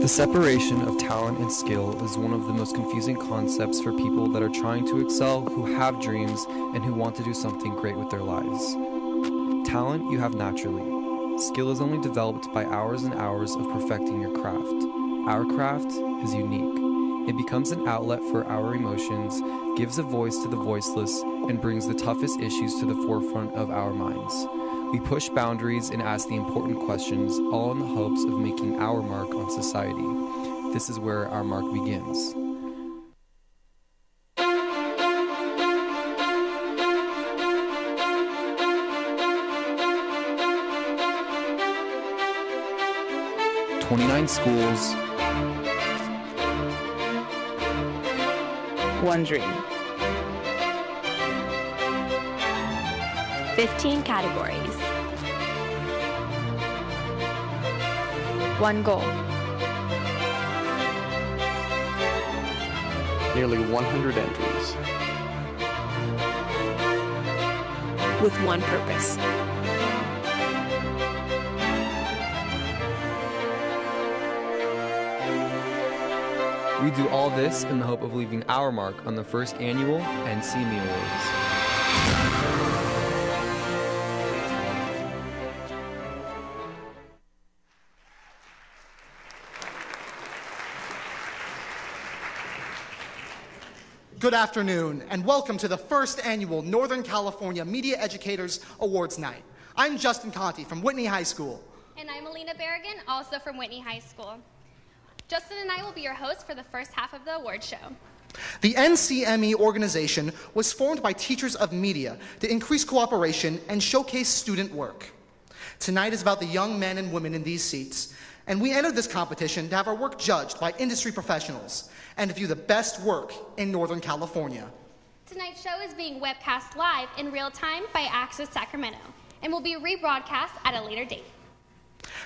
The separation of talent and skill is one of the most confusing concepts for people that are trying to excel, who have dreams, and who want to do something great with their lives. Talent you have naturally. Skill is only developed by hours and hours of perfecting your craft. Our craft is unique. It becomes an outlet for our emotions, gives a voice to the voiceless, and brings the toughest issues to the forefront of our minds. We push boundaries and ask the important questions, all in the hopes of making our mark on society. This is where our mark begins. "29 schools, one dream. 15 categories. One goal. Nearly 100 entries. With one purpose. We do all this in the hope of leaving our mark on the first annual NCME Awards. Good afternoon, and welcome to the first annual Northern California Media Educators Awards Night. I'm Justin Conti from Whitney High School. And I'm Alina Berrigan, also from Whitney High School. Justin and I will be your hosts for the first half of the award show. The NCME organization was formed by teachers of media to increase cooperation and showcase student work. Tonight is about the young men and women in these seats, and we entered this competition to have our work judged by industry professionals and to view the best work in Northern California. Tonight's show is being webcast live in real time by Access Sacramento and will be rebroadcast at a later date.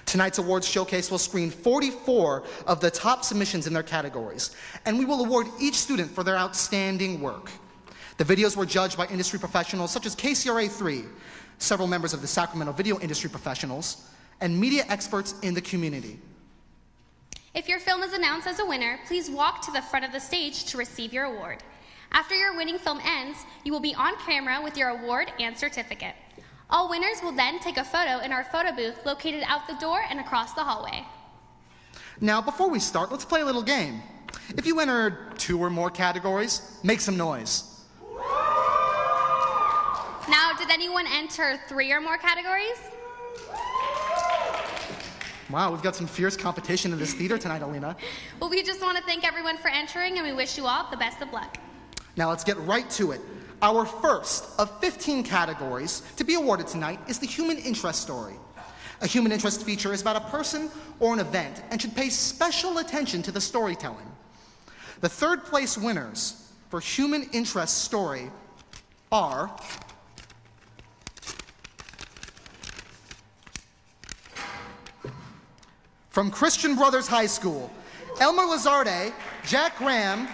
Tonight's awards showcase will screen 44 of the top submissions in their categories, and we will award each student for their outstanding work. The videos were judged by industry professionals such as KCRA3, several members of the Sacramento video industry professionals, and media experts in the community. If your film is announced as a winner, please walk to the front of the stage to receive your award. After your winning film ends, you will be on camera with your award and certificate. All winners will then take a photo in our photo booth located out the door and across the hallway. Now, before we start, let's play a little game. If you entered 2 or more categories, make some noise. Now, did anyone enter 3 or more categories? Wow, we've got some fierce competition in this theater tonight, Alina. Well, we just want to thank everyone for entering, and we wish you all the best of luck. Now let's get right to it. Our first of 15 categories to be awarded tonight is the human interest story. A human interest feature is about a person or an event and should pay special attention to the storytelling. The third place winners for human interest story are from Christian Brothers High School, Elmer Lazarde, Jack Graham,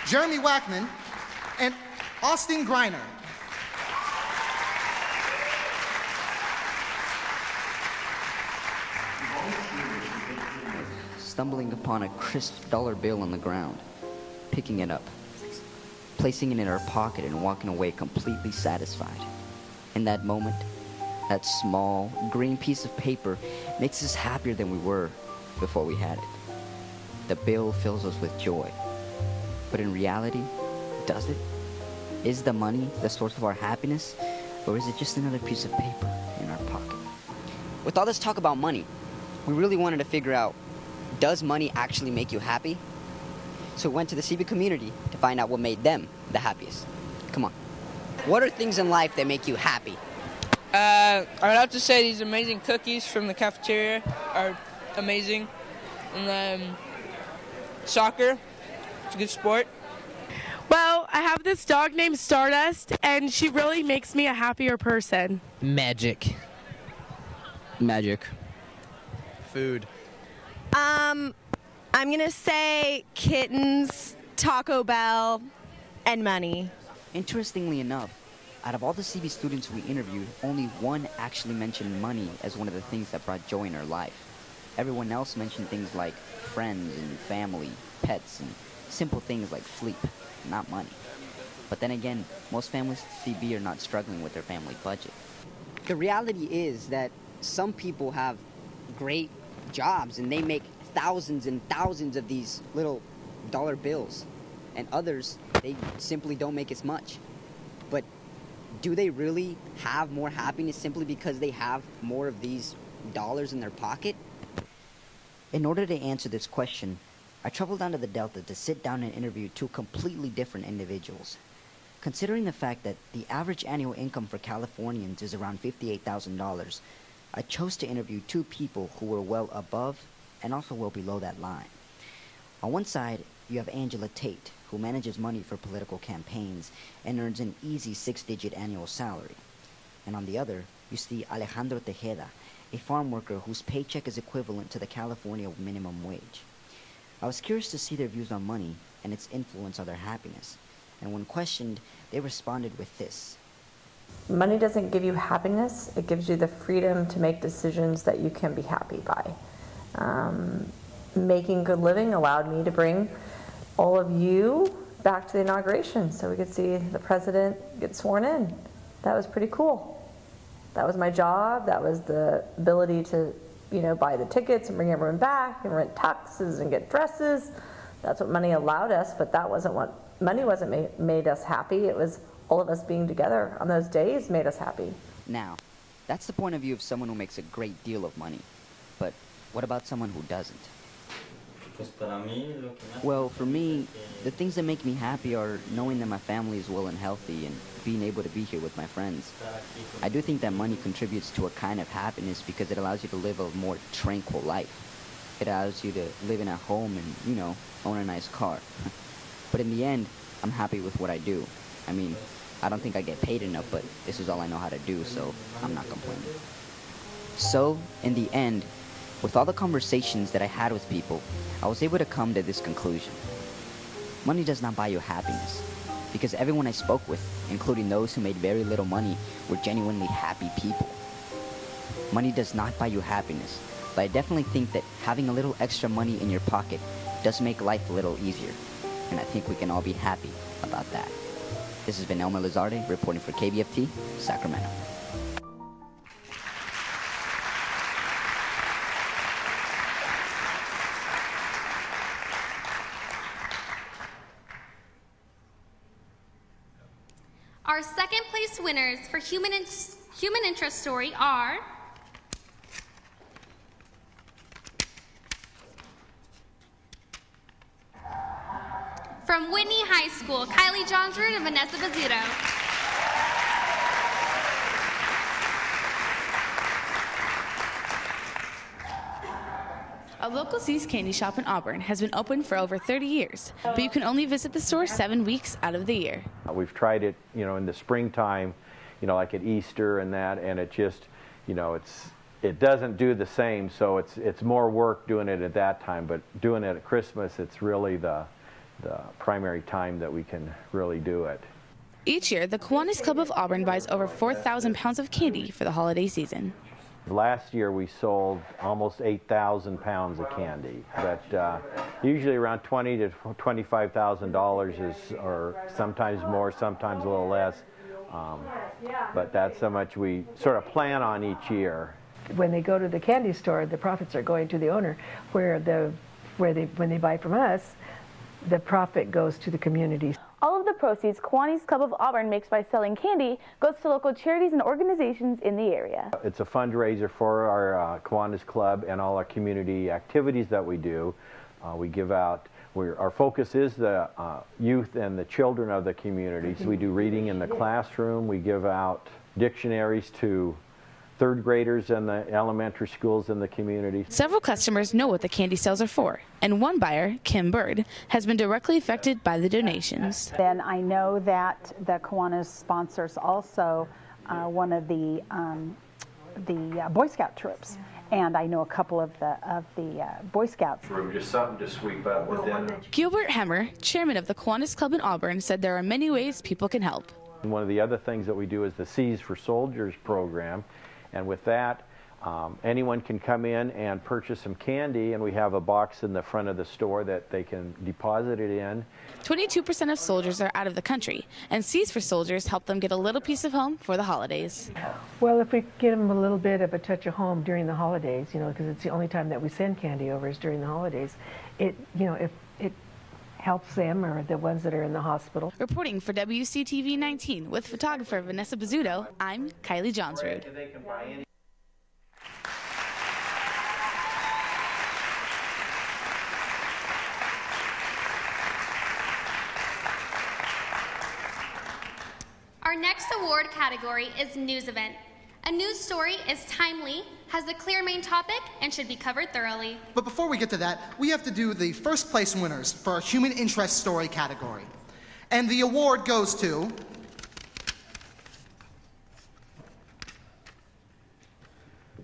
Jeremy Wackman, and Austin Greiner. Stumbling upon a crisp dollar bill on the ground, picking it up, placing it in our pocket and walking away completely satisfied. In that moment, that small green piece of paper makes us happier than we were before we had it. The bill fills us with joy. But in reality, does it? Is the money the source of our happiness, or is it just another piece of paper in our pocket? With all this talk about money, we really wanted to figure out, does money actually make you happy? So we went to the CB community to find out what made them the happiest. Come on. What are things in life that make you happy? I would have to say these amazing cookies from the cafeteria are amazing. And then soccer, it's a good sport. Well, I have this dog named Stardust, and she really makes me a happier person. Magic. Magic. Food. I'm gonna say kittens, Taco Bell, and money. Interestingly enough, out of all the CB students we interviewed, only one actually mentioned money as one of the things that brought joy in her life. everyone else mentioned things like friends and family, pets, and simple things like sleep, not money. But then again, most families at CB are not struggling with their family budget. The reality is that some people have great jobs and they make thousands and thousands of these little dollar bills, and others, they simply don't make as much. But do they really have more happiness simply because they have more of these dollars in their pocket? In order to answer this question, I traveled down to the Delta to sit down and interview two completely different individuals. Considering the fact that the average annual income for Californians is around $58,000, I chose to interview two people who were well above and also well below that line. On one side, you have Angela Tate, who manages money for political campaigns and earns an easy 6-digit annual salary. And on the other, you see Alejandro Tejeda, a farm worker whose paycheck is equivalent to the California minimum wage. I was curious to see their views on money and its influence on their happiness. And when questioned, they responded with this. Money doesn't give you happiness. It gives you the freedom to make decisions that you can be happy by. Making good living allowed me to bring all of you back to the inauguration so we could see the president get sworn in. That was pretty cool. That was my job. That was the ability to, buy the tickets and bring everyone back and rent tuxes and get dresses. That's what money allowed us, but that wasn't what money wasn't made us happy. It was all of us being together on those days made us happy. Now, that's the point of view of someone who makes a great deal of money. But what about someone who doesn't? Well, for me, the things that make me happy are knowing that my family is well and healthy and being able to be here with my friends. I do think that money contributes to a kind of happiness because it allows you to live a more tranquil life. It allows you to live in a home and, own a nice car. But in the end, I'm happy with what I do. I mean, I don't think I get paid enough, but this is all I know how to do, so I'm not complaining. So, in the end, with all the conversations that I had with people, I was able to come to this conclusion. Money does not buy you happiness, because everyone I spoke with, including those who made very little money, were genuinely happy people. Money does not buy you happiness, but I definitely think that having a little extra money in your pocket does make life a little easier, and I think we can all be happy about that. This has been Elmer Lizarde reporting for KBFT, Sacramento. Our second place winners for human interest story are from Whitney High School, Kylie Johnsford and Vanessa Bazzuto. A local C's candy shop in Auburn has been open for over 30 years, but you can only visit the store 7 weeks out of the year. We've tried it, in the springtime, like at Easter and that, and it just, it doesn't do the same, so it's more work doing it at that time, but doing it at Christmas, it's really the primary time that we can really do it. Each year, the Kiwanis Club of Auburn buys over 4,000 pounds of candy for the holiday season. Last year we sold almost 8,000 pounds of candy, but usually around $20,000 to $25,000 or sometimes more, sometimes a little less. But that's how much we sort of plan on each year. When they go to the candy store, the profits are going to the owner, when they buy from us, the profit goes to the community. All of the proceeds Kiwanis Club of Auburn makes by selling candy goes to local charities and organizations in the area. It's a fundraiser for our Kiwanis Club and all our community activities that we do. We give out, our focus is the youth and the children of the community. So we do reading in the classroom. We give out dictionaries to third graders in the elementary schools in the community. Several customers know what the candy sales are for, and one buyer, Kim Bird, has been directly affected by the donations. Then I know that the Kiwanis sponsors also one of the Boy Scout troops, and I know a couple of the Boy Scouts. Just something to sweep up with them. Gilbert Hemmer, chairman of the Kiwanis Club in Auburn, said there are many ways people can help. One of the other things that we do is the C's for Soldiers program. And with that, Anyone can come in and purchase some candy, and we have a box in the front of the store that they can deposit it in. 22% of soldiers are out of the country, and C's for Soldiers help them get a little piece of home for the holidays. Well, if we give them a little bit of a touch of home during the holidays, you know, because it's the only time that we send candy over is during the holidays, it, you know, if it helps them or the ones that are in the hospital. Reporting for WCTV 19 with photographer Vanessa Bizzuto, I'm Kylie Johnsrud. Our next award category is News Event. A news story is timely, has a clear main topic, and should be covered thoroughly. But before we get to that, we have to do the first place winners for our Human Interest Story category. And the award goes to...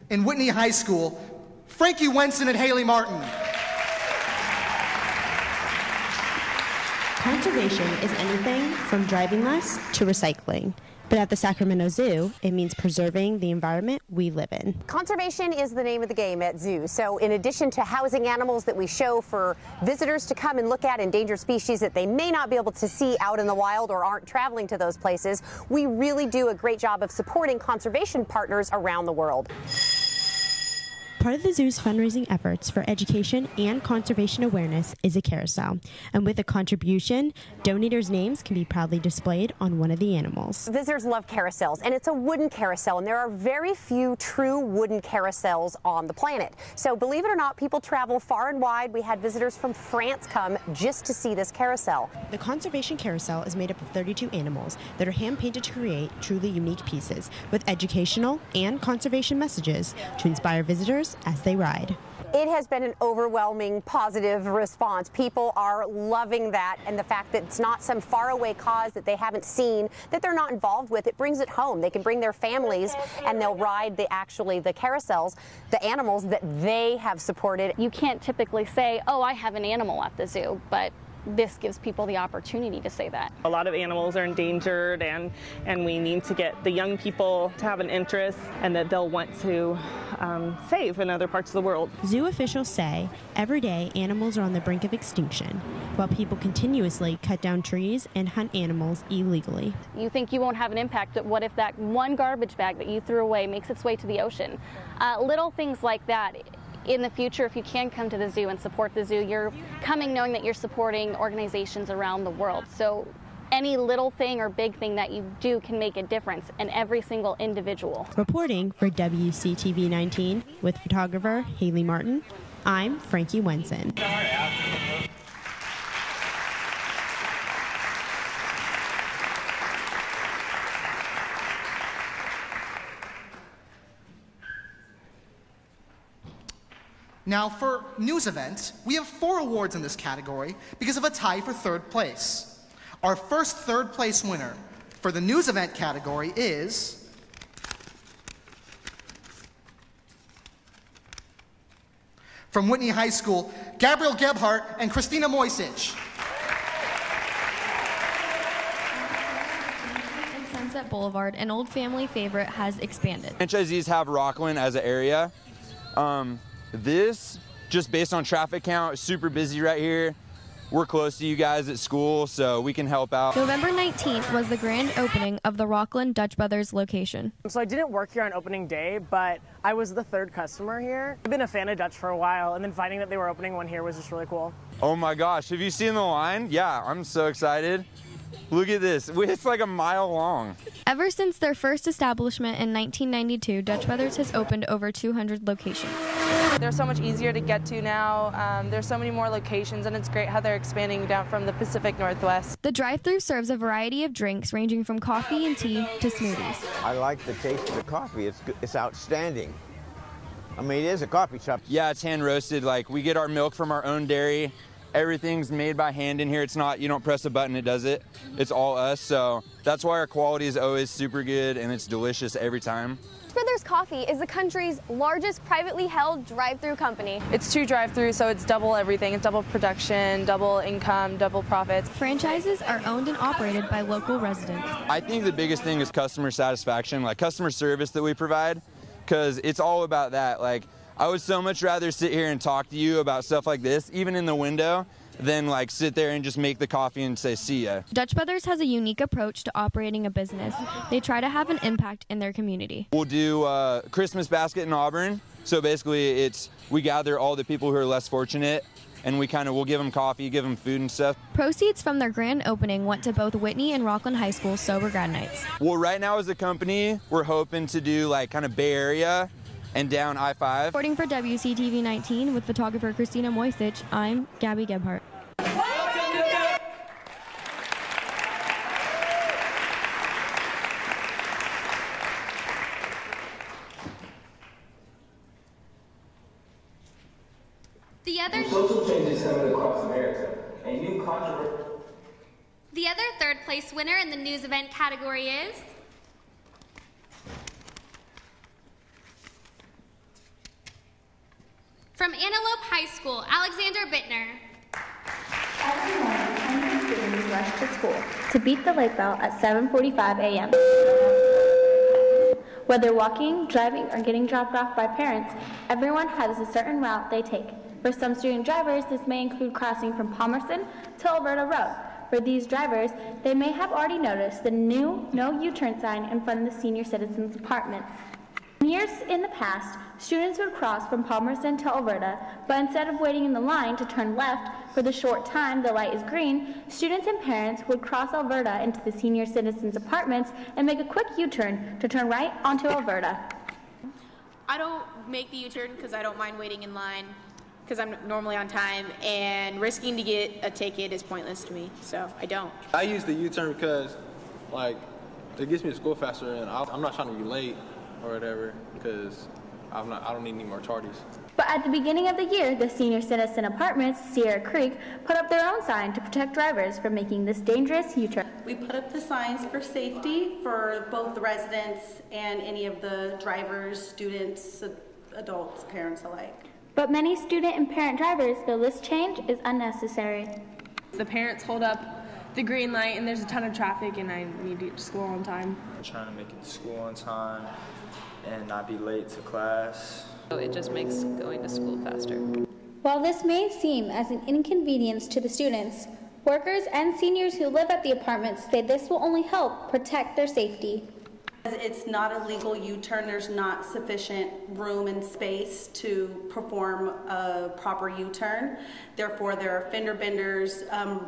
in Whitney High School, Frankie Wenson and Haley Martin. Conservation is anything from driving less to recycling. But at the Sacramento Zoo, it means preserving the environment we live in. Conservation is the name of the game at zoos. So in addition to housing animals that we show for visitors to come and look at, endangered species that they may not be able to see out in the wild or aren't traveling to those places, we really do a great job of supporting conservation partners around the world. Part of the zoo's fundraising efforts for education and conservation awareness is a carousel. And with a contribution, donators' names can be proudly displayed on one of the animals. Visitors love carousels, and it's a wooden carousel, and there are very few true wooden carousels on the planet. So believe it or not, people travel far and wide. We had visitors from France come just to see this carousel. The conservation carousel is made up of 32 animals that are hand-painted to create truly unique pieces with educational and conservation messages to inspire visitors as they ride. It has been an overwhelming positive response. People are loving that, and the fact that it's not some faraway cause that they haven't seen, that they're not involved with. It brings it home. They can bring their families and they'll ride the carousels, the animals that they have supported. You can't typically say, oh, I have an animal at the zoo, but this gives people the opportunity to say that. A lot of animals are endangered, and we need to get the young people to have an interest and that they'll want to save in other parts of the world. Zoo officials say every day animals are on the brink of extinction, while people continuously cut down trees and hunt animals illegally. You think you won't have an impact, but what if that one garbage bag that you threw away makes its way to the ocean? Little things like that. In the future, if you can come to the zoo and support the zoo, you're coming knowing that you're supporting organizations around the world. So any little thing or big thing that you do can make a difference in every single individual. Reporting for WCTV 19 with photographer Haley Martin, I'm Frankie Wenson. Now, for news events, we have 4 awards in this category because of a tie for 3rd place. Our first 3rd place winner for the news event category is from Whitney High School, Gabriel Gebhardt and Christina Moisich. Sunset Boulevard, an old family favorite, has expanded. Franchisees have Rockland as an area. This, just based on traffic count, is super busy right here. We're close to you guys at school, so we can help out. November 19th was the grand opening of the Rockland Dutch Brothers location. So I didn't work here on opening day, but I was the 3rd customer here. I've been a fan of Dutch for a while, and then finding that they were opening one here was just really cool. Oh my gosh, have you seen the line? Yeah, I'm so excited. Look at this, it's like a mile long. Ever since their first establishment in 1992, Dutch Brothers has opened over 200 locations. They're so much easier to get to now. There's so many more locations, and it's great how they're expanding down from the Pacific Northwest. The drive-thru serves a variety of drinks ranging from coffee and tea to smoothies. I like the taste of the coffee. It's outstanding. I mean, it is a coffee shop. Yeah, it's hand roasted. Like, we get our milk from our own dairy. Everything's made by hand in here. It's not, you don't press a button, it does it. It's all us, so that's why our quality is always super good and it's delicious every time. Dutch Brothers Coffee is the country's largest privately held drive-through company. It's 2 drive-through, so it's double everything. It's double production, double income, double profits. Franchises are owned and operated by local residents. I think the biggest thing is customer satisfaction, like customer service that we provide. because it's all about that. Like, I would so much rather sit here and talk to you about stuff like this, even in the window, than like sit there and just make the coffee and say, see ya. Dutch Brothers has a unique approach to operating a business. They try to have an impact in their community. We'll do Christmas basket in Auburn. So basically we gather all the people who are less fortunate, and we'll give them coffee, give them food and stuff. Proceeds from their grand opening went to both Whitney and Rockland High School Sober Grad Nights. Well, right now as a company, we're hoping to do like kind of Bay Area and down I-5. Reporting for WCTV 19 with photographer Christina Moisich, I'm Gabby Gebhardt. Social changes coming across America. A new controversy. The other third place winner in the news event category is from Antelope High School, Alexander Bittner. Every morning, hundreds of students rush to school to beat the late bell at 7:45 a.m. Whether walking, driving, or getting dropped off by parents, everyone has a certain route they take. For some student drivers, this may include crossing from Palmerston to Alberta Road. For these drivers, they may have already noticed the new no U-turn sign in front of the senior citizens' apartments. Years in the past, students would cross from Palmerston to Alberta, but instead of waiting in the line to turn left for the short time the light is green, students and parents would cross Alberta into the senior citizens' apartments and make a quick U-turn to turn right onto Alberta. I don't make the U-turn because I don't mind waiting in line, because I'm normally on time, and risking to get a ticket is pointless to me, so I don't. I use the U-turn because, like, it gets me to school faster, and I'm not trying to be late or whatever, because I don't need any more tardies. But at the beginning of the year, the senior citizen apartments, Sierra Creek, put up their own sign to protect drivers from making this dangerous U-turn. We put up the signs for safety for both the residents and any of the drivers, students, adults, parents alike. But many student and parent drivers feel this change is unnecessary. The parents hold up the green light and there's a ton of traffic and I need to get to school on time. I'm trying to make it to school on time and not be late to class. It just makes going to school faster. While this may seem as an inconvenience to the students, workers and seniors who live at the apartments say this will only help protect their safety. It's not a legal U-turn. There's not sufficient room and space to perform a proper U-turn. Therefore, there are fender benders,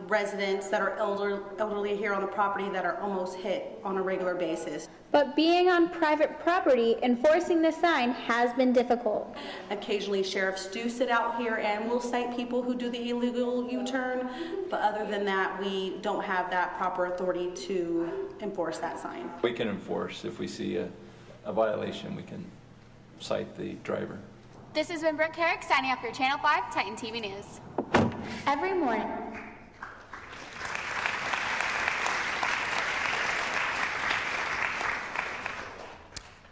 residents that are elderly here on the property that are almost hit on a regular basis. But being on private property, enforcing the sign has been difficult. Occasionally, sheriffs do sit out here and will cite people who do the illegal U-turn, but other than that, we don't have that proper authority to enforce that sign. We can enforce if we see a violation. We can cite the driver. This has been Brooke Carrick signing up for Channel 5 Titan TV News. Every morning,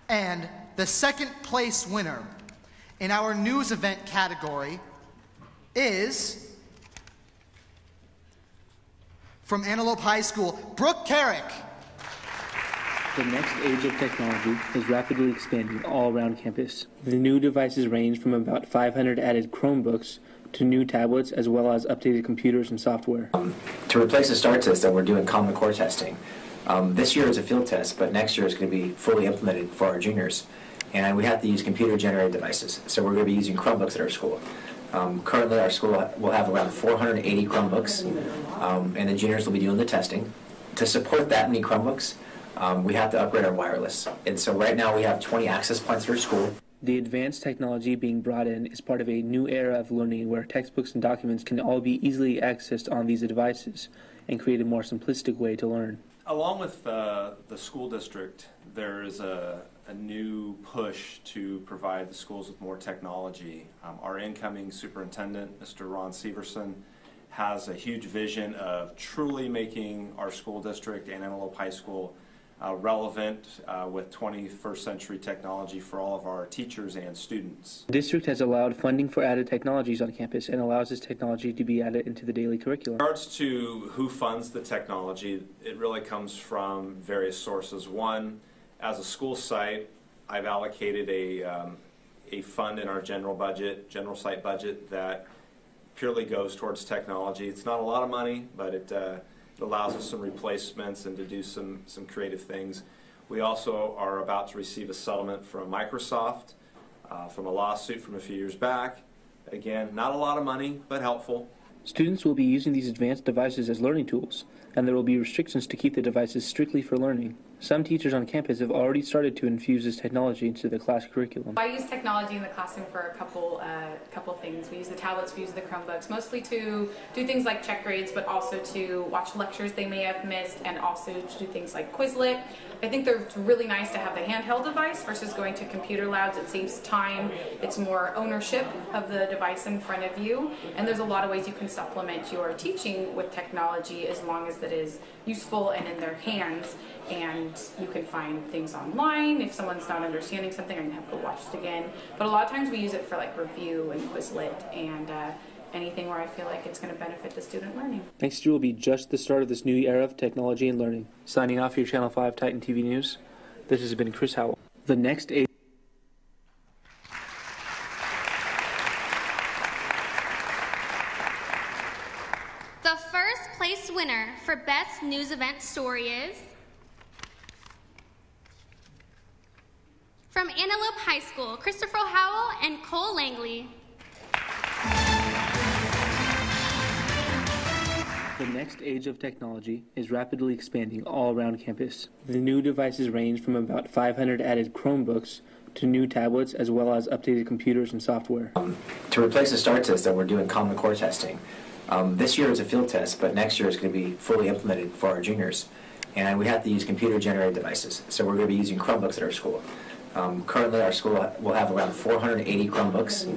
and the second place winner in our news event category is from Antelope High School, Brooke Carrick. The next age of technology is rapidly expanding all around campus. The new devices range from about 500 added Chromebooks to new tablets, as well as updated computers and software. To replace the STAR test, we're doing Common Core testing. This year is a field test, but next year is going to be fully implemented for our juniors. And we have to use computer-generated devices, so we're going to be using Chromebooks at our school. Currently, our school will have around 480 Chromebooks, and the juniors will be doing the testing. To support that many Chromebooks, we have to upgrade our wireless. And so right now we have 20 access points for our school. The advanced technology being brought in is part of a new era of learning where textbooks and documents can all be easily accessed on these devices and create a more simplistic way to learn. Along with the school district, there is a new push to provide the schools with more technology. Our incoming superintendent, Mr. Ron Severson, has a huge vision of truly making our school district and Antelope High School relevant with 21st century technology for all of our teachers and students. The district has allowed funding for added technologies on campus and allows this technology to be added into the daily curriculum. In regards to who funds the technology, it really comes from various sources. One, as a school site, I've allocated a fund in our general site budget that purely goes towards technology. It's not a lot of money, but it allows us some replacements and to do some creative things. We also are about to receive a settlement from Microsoft from a lawsuit from a few years back. Again, not a lot of money, but helpful. Students will be using these advanced devices as learning tools, and there will be restrictions to keep the devices strictly for learning. Some teachers on campus have already started to infuse this technology into the class curriculum. I use technology in the classroom for a couple things. We use the tablets, we use the Chromebooks, mostly to do things like check grades, but also to watch lectures they may have missed, and also to do things like Quizlet. I think it's really nice to have the handheld device versus going to computer labs. It saves time, it's more ownership of the device in front of you, and there's a lot of ways you can supplement your teaching with technology as long as that is useful and in their hands. And you can find things online. If someone's not understanding something, I can have to watch it again. But a lot of times we use it for like review and Quizlet and anything where I feel like it's going to benefit the student learning. Next year will be just the start of this new era of technology and learning. Signing off for your Channel 5 Titan TV News, this has been Chris Howell. The next age. The first place winner for Best News Event Story is from Antelope High School, Christopher Howell and Cole Langley. The next age of technology is rapidly expanding all around campus. The new devices range from about 500 added Chromebooks to new tablets, as well as updated computers and software. To replace the STAR test that we're doing Common Core testing. This year is a field test, but next year is going to be fully implemented for our juniors. And we have to use computer-generated devices, so we're going to be using Chromebooks at our school. Currently, our school will have around 480 Chromebooks,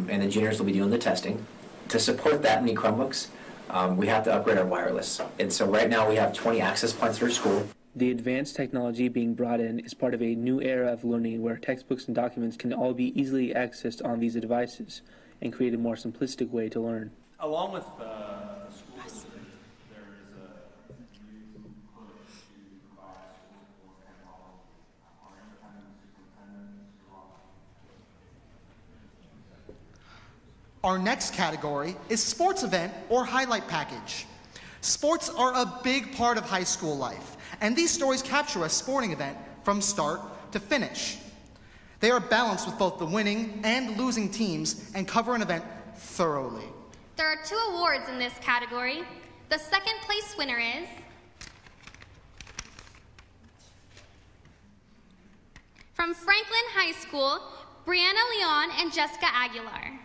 and the juniors will be doing the testing. To support that many Chromebooks, we have to upgrade our wireless. And so right now we have 20 access points at our school. The advanced technology being brought in is part of a new era of learning where textbooks and documents can all be easily accessed on these devices and create a more simplistic way to learn. Along with the school district, there is a new push to provide schools with more technology. Our independent superintendent, Our next category is sports event or highlight package. Sports are a big part of high school life, and these stories capture a sporting event from start to finish. They are balanced with both the winning and losing teams and cover an event thoroughly. There are 2 awards in this category. The second place winner is from Franklin High School, Brianna Leon and Jessica Aguilar.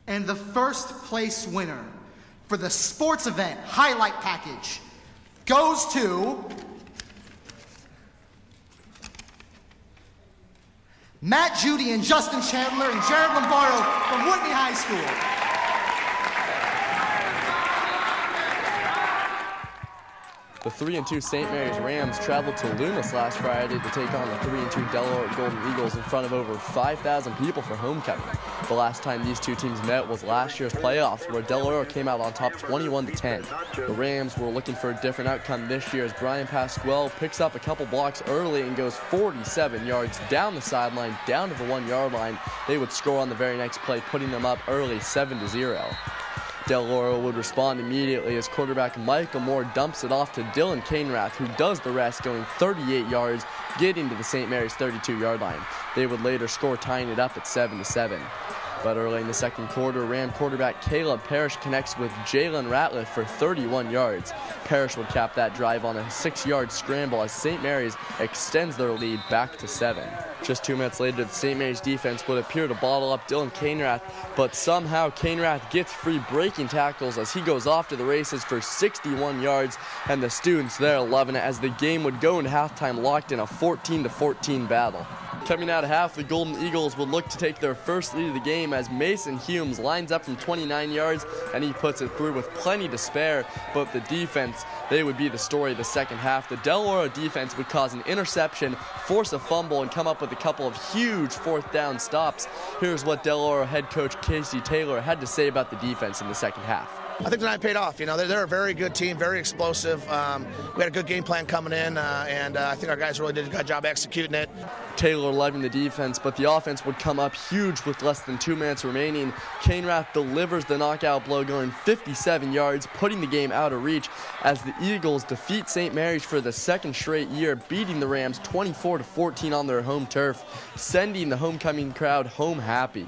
And the first place winner for the sports event highlight package goes to Matt Judy and Justin Chandler and Jared Lombardo from Whitney High School. The 3-2 St. Mary's Rams traveled to Loomis last Friday to take on the 3-2 Delaware Golden Eagles in front of over 5,000 people for homecoming. The last time these two teams met was last year's playoffs, where Delaware came out on top 21-10. The Rams were looking for a different outcome this year as Brian Pasquale picks up a couple blocks early and goes 47 yards down the sideline, down to the 1-yard line. They would score on the very next play, putting them up early 7-0. Delaware would respond immediately as quarterback Michael Moore dumps it off to Dylan Cainrath, who does the rest, going 38 yards, getting to the St. Mary's 32-yard line. They would later score, tying it up at 7-7. But early in the second quarter, Ram quarterback Caleb Parrish connects with Jalen Ratliff for 31 yards. Parrish would cap that drive on a 6-yard scramble as St. Mary's extends their lead back to 7. Just 2 minutes later, the St. Mary's defense would appear to bottle up Dylan Cainrath, but somehow Cainrath gets free breaking tackles as he goes off to the races for 61 yards, and the students there loving it as the game would go into halftime locked in a 14-14 battle. Coming out of half, the Golden Eagles would look to take their first lead of the game as Mason Humes lines up from 29 yards and he puts it through with plenty to spare, but the defense, they would be the story of the second half. The Delaware defense would cause an interception, force a fumble, and come up with a couple of huge fourth down stops. Here's what Delaware head coach Casey Taylor had to say about the defense in the second half. I think tonight paid off. You know, they're a very good team, very explosive. We had a good game plan coming in, and I think our guys really did a good job executing it. Taylor loving the defense, but the offense would come up huge with less than 2 minutes remaining. Cainrath delivers the knockout blow, going 57 yards, putting the game out of reach as the Eagles defeat St. Mary's for the second straight year, beating the Rams 24-14 on their home turf, sending the homecoming crowd home happy.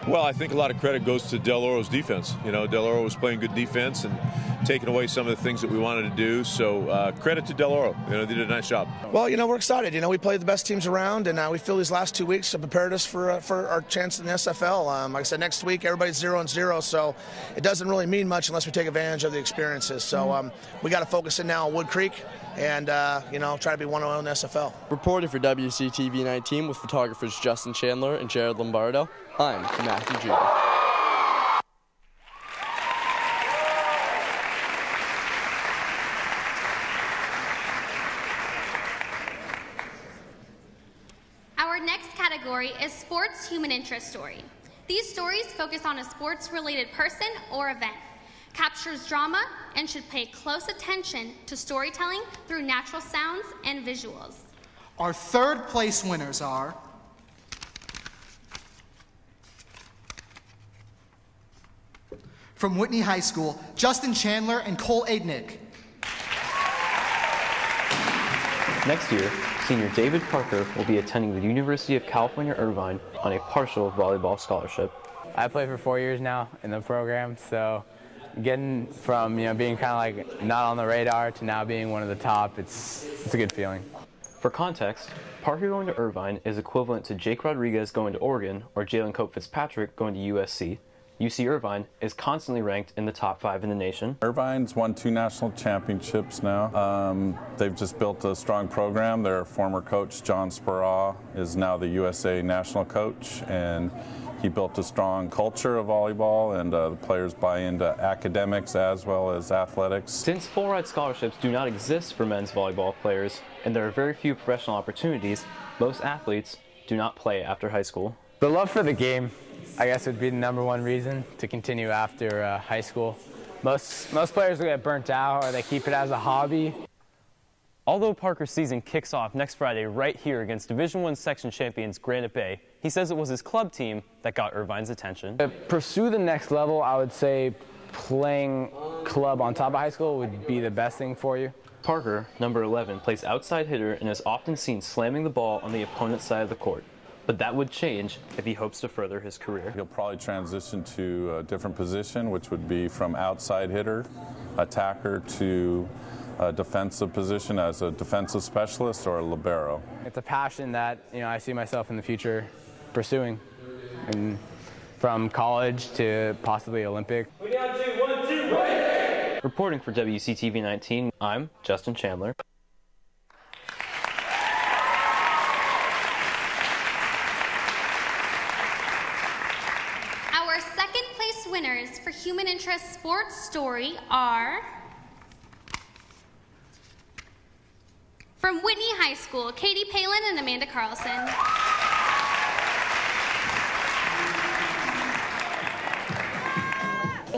Well, I think a lot of credit goes to Delarore's defense. You know, Delaware was playing good defense and taking away some of the things that we wanted to do. So credit to Delaware. You know, they did a nice job. Well, you know, we're excited. You know, we played the best teams around, and we feel these last 2 weeks have prepared us for our chance in the SFL. Like I said, next week everybody's 0-0, so it doesn't really mean much unless we take advantage of the experiences. So we got to focus in now on Wood Creek and, you know, try to be 1-0 in the SFL. Reporting for WCTV 19 with photographers Justin Chandler and Jared Lombardo, I'm Matthew Judah. Our next category is Sports Human Interest Story. These stories focus on a sports-related person or event, captures drama, and should pay close attention to storytelling through natural sounds and visuals. Our third place winners are from Whitney High School, Justin Chandler and Cole Aidnick. Next year, senior David Parker will be attending the University of California, Irvine on a partial volleyball scholarship. I played for 4 years now in the program, so getting from being kind of like not on the radar to now being one of the top, it's a good feeling. For context, Parker going to Irvine is equivalent to Jake Rodriguez going to Oregon or Jalen Cope Fitzpatrick going to USC. UC Irvine is constantly ranked in the top 5 in the nation. Irvine's won 2 national championships now. They've just built a strong program. Their former coach, John Speraw, is now the USA national coach, and he built a strong culture of volleyball, and the players buy into academics as well as athletics. Since full-ride scholarships do not exist for men's volleyball players, and there are very few professional opportunities, most athletes do not play after high school. The love for the game, I guess, would be the #1 reason to continue after high school. Most players will get burnt out or they keep it as a hobby. Although Parker's season kicks off next Friday right here against Division I section champions Granite Bay, he says it was his club team that got Irvine's attention. To pursue the next level, I would say playing club on top of high school would be the best thing for you. Parker, number 11, plays outside hitter and is often seen slamming the ball on the opponent's side of the court. But that would change if he hopes to further his career. He'll probably transition to a different position, which would be from outside hitter, attacker, to a defensive position as a defensive specialist or a libero. It's a passion that I see myself in the future pursuing, and from college to possibly Olympic. We're down to 1-2, right. Reporting for WCTV 19, I'm Justin Chandler. Winners for Human Interest Sports Story are From Whitney High School, Katie Palin and Amanda Carlson.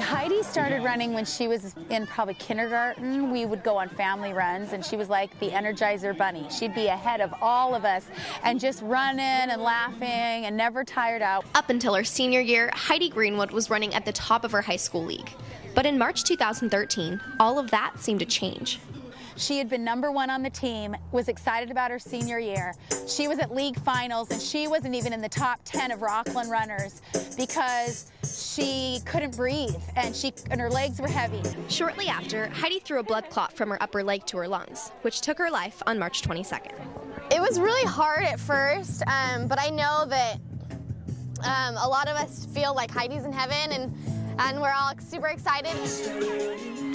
Heidi started running when she was in probably kindergarten. We would go on family runs, and she was like the Energizer Bunny. She'd be ahead of all of us and just running and laughing and never tired out. Up until her senior year, Heidi Greenwood was running at the top of her high school league. But in March 2013, all of that seemed to change. She had been #1 on the team, was excited about her senior year. She was at league finals, and she wasn't even in the top 10 of Rockland runners because she couldn't breathe and her legs were heavy. Shortly after, Heidi threw a blood clot from her upper leg to her lungs, which took her life on March 22nd. It was really hard at first, but I know that a lot of us feel like Heidi's in heaven, and we're all super excited.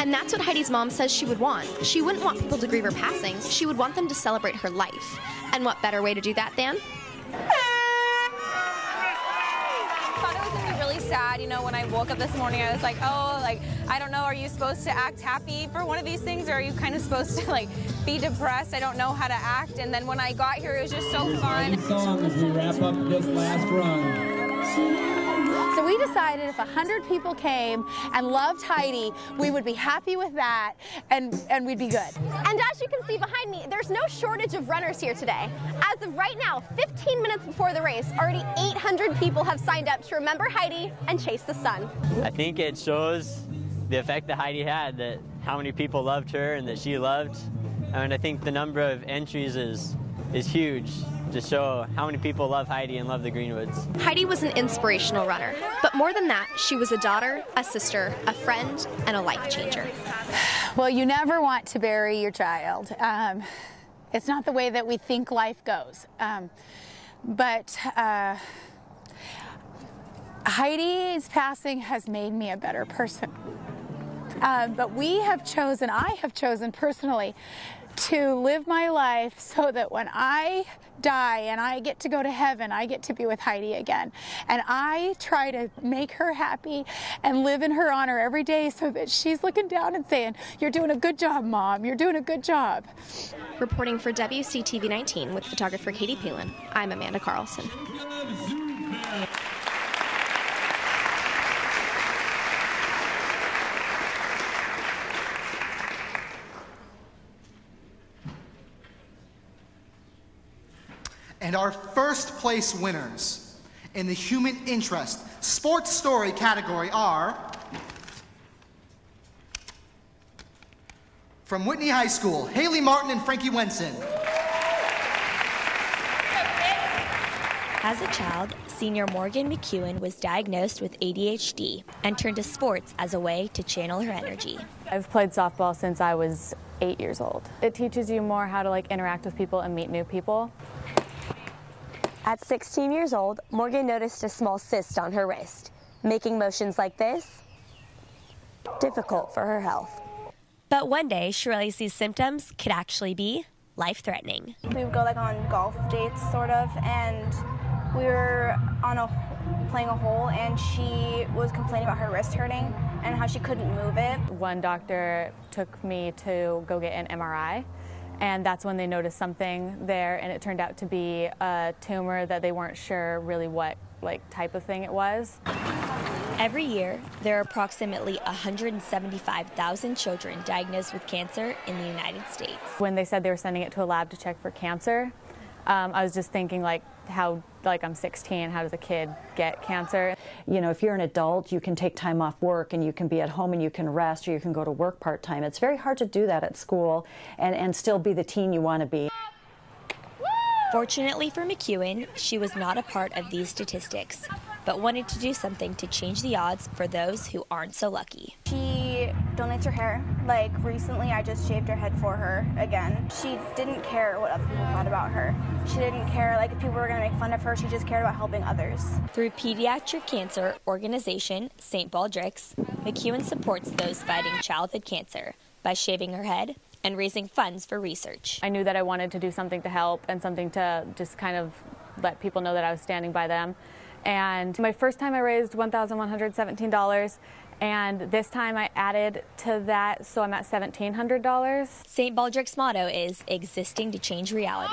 And that's what Heidi's mom says she would want. She wouldn't want people to grieve her passing. She would want them to celebrate her life. And what better way to do that than? I thought it was going to be really sad, when I woke up this morning. I was like, I don't know, are you supposed to act happy for one of these things, or are you kind of supposed to, be depressed? I don't know how to act. And then when I got here, it was just so fun. Song as we wrap up this last run. So we decided if 100 people came and loved Heidi, we would be happy with that, and we'd be good. And as you can see behind me, there's no shortage of runners here today. As of right now, 15 minutes before the race, already 800 people have signed up to remember Heidi and chase the sun. I think it shows the effect that Heidi had, that how many people loved her and that she loved. I think the number of entries is huge to show how many people love Heidi and love the Greenwoods. Heidi was an inspirational runner, but more than that, she was a daughter, a sister, a friend, and a life changer. Well, you never want to bury your child. It's not the way that we think life goes. But Heidi's passing has made me a better person. But I have chosen personally to live my life so that when I die and I get to go to heaven, I get to be with Heidi again. And I try to make her happy and live in her honor every day so that she's looking down and saying, "You're doing a good job, Mom. You're doing a good job." Reporting for WCTV 19 with photographer Katie Palin, I'm Amanda Carlson. And our first place winners in the human interest sports story category are from Whitney High School, Haley Martin and Frankie Wenson. As a child, senior Morgan McEwen was diagnosed with ADHD and turned to sports as a way to channel her energy. I've played softball since I was 8 years old. It teaches you more how to interact with people and meet new people. At 16 years old, Morgan noticed a small cyst on her wrist. Making motions like this, difficult for her health. But one day, she realized these symptoms could actually be life-threatening. We would go on golf dates, sort of, and we were playing a hole, and she was complaining about her wrist hurting and how she couldn't move it. One doctor took me to go get an MRI. And that's when they noticed something there, and it turned out to be a tumor that they weren't sure really what type of thing it was. Every year, there are approximately 175,000 children diagnosed with cancer in the United States. When they said they were sending it to a lab to check for cancer, I was just thinking how I'm 16, how does a kid get cancer? If you're an adult, you can take time off work and you can be at home and you can rest, or you can go to work part-time. It's very hard to do that at school and still be the teen you want to be. Fortunately for McEwen, she was not a part of these statistics, but wanted to do something to change the odds for those who aren't so lucky. She donates her hair. Recently, I just shaved her head for her again. She didn't care what other people thought about her. She didn't care if people were going to make fun of her. She just cared about helping others. Through pediatric cancer organization St. Baldrick's, McEwen supports those fighting childhood cancer by shaving her head and raising funds for research. I knew that I wanted to do something to help and something to just kind of let people know that I was standing by them. And my first time I raised $1,117, And this time I added to that, so I'm at $1,700. St. Baldrick's motto is existing to change reality,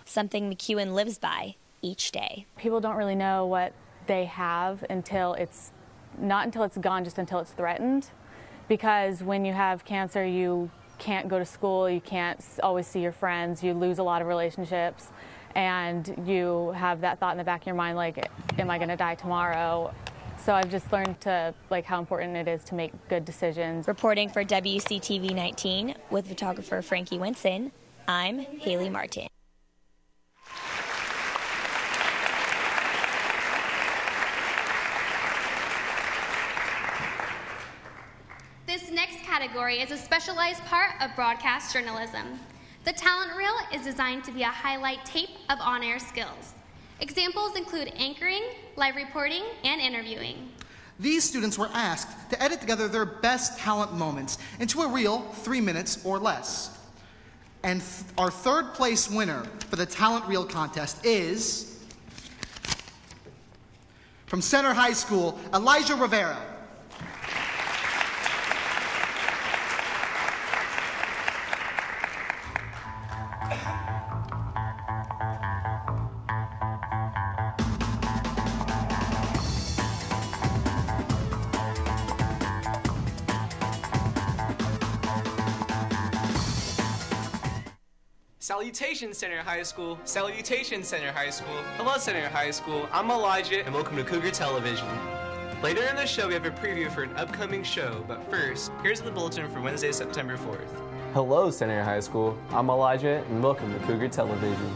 something McEwen lives by each day. People don't really know what they have until it's, not until it's gone, just until it's threatened. Because when you have cancer, you can't go to school, you can't always see your friends, you lose a lot of relationships, and you have that thought in the back of your mind, like, am I gonna die tomorrow? So I've just learned to, like, how important it is to make good decisions. Reporting for WCTV 19 with photographer Frankie Winson, I'm Haley Martin. This next category is a specialized part of broadcast journalism. The talent reel is designed to be a highlight tape of on-air skills. Examples include anchoring, live reporting, and interviewing. These students were asked to edit together their best talent moments into a reel 3 minutes or less. And our third place winner for the talent reel contest is, from Center High School, Elijah Rivera. Salutations, Center High School. Salutations, Center High School. Hello, Center High School. I'm Elijah, and welcome to Cougar Television. Later in the show, we have a preview for an upcoming show, but first, here's the bulletin for Wednesday, September 4th. Hello, Center High School. I'm Elijah, and welcome to Cougar Television.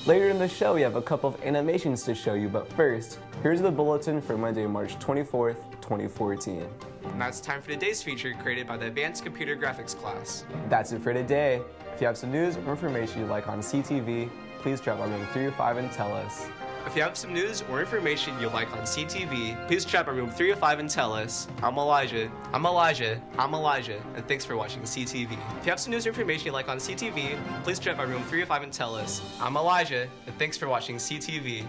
Later in the show, we have a couple of animations to show you, but first, here's the bulletin for Monday, March 24th, 2014. And that's time for today's feature created by the Advanced Computer Graphics class. That's it for today. If you have some news or information you'd like on CTV, please drop our room 305 and tell us. If you have some news or information you'd like on CTV, please chat by room 305 and tell us. I'm Elijah, and thanks for watching CTV. If you have some news or information you'd like on CTV, please chat by room 305 and tell us. I'm Elijah, and thanks for watching CTV.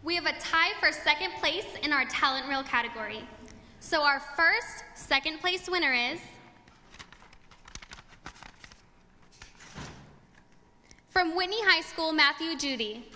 We have a tie for second place in our talent reel category. So our first second place winner is from Whitney High School, Matthew Judy.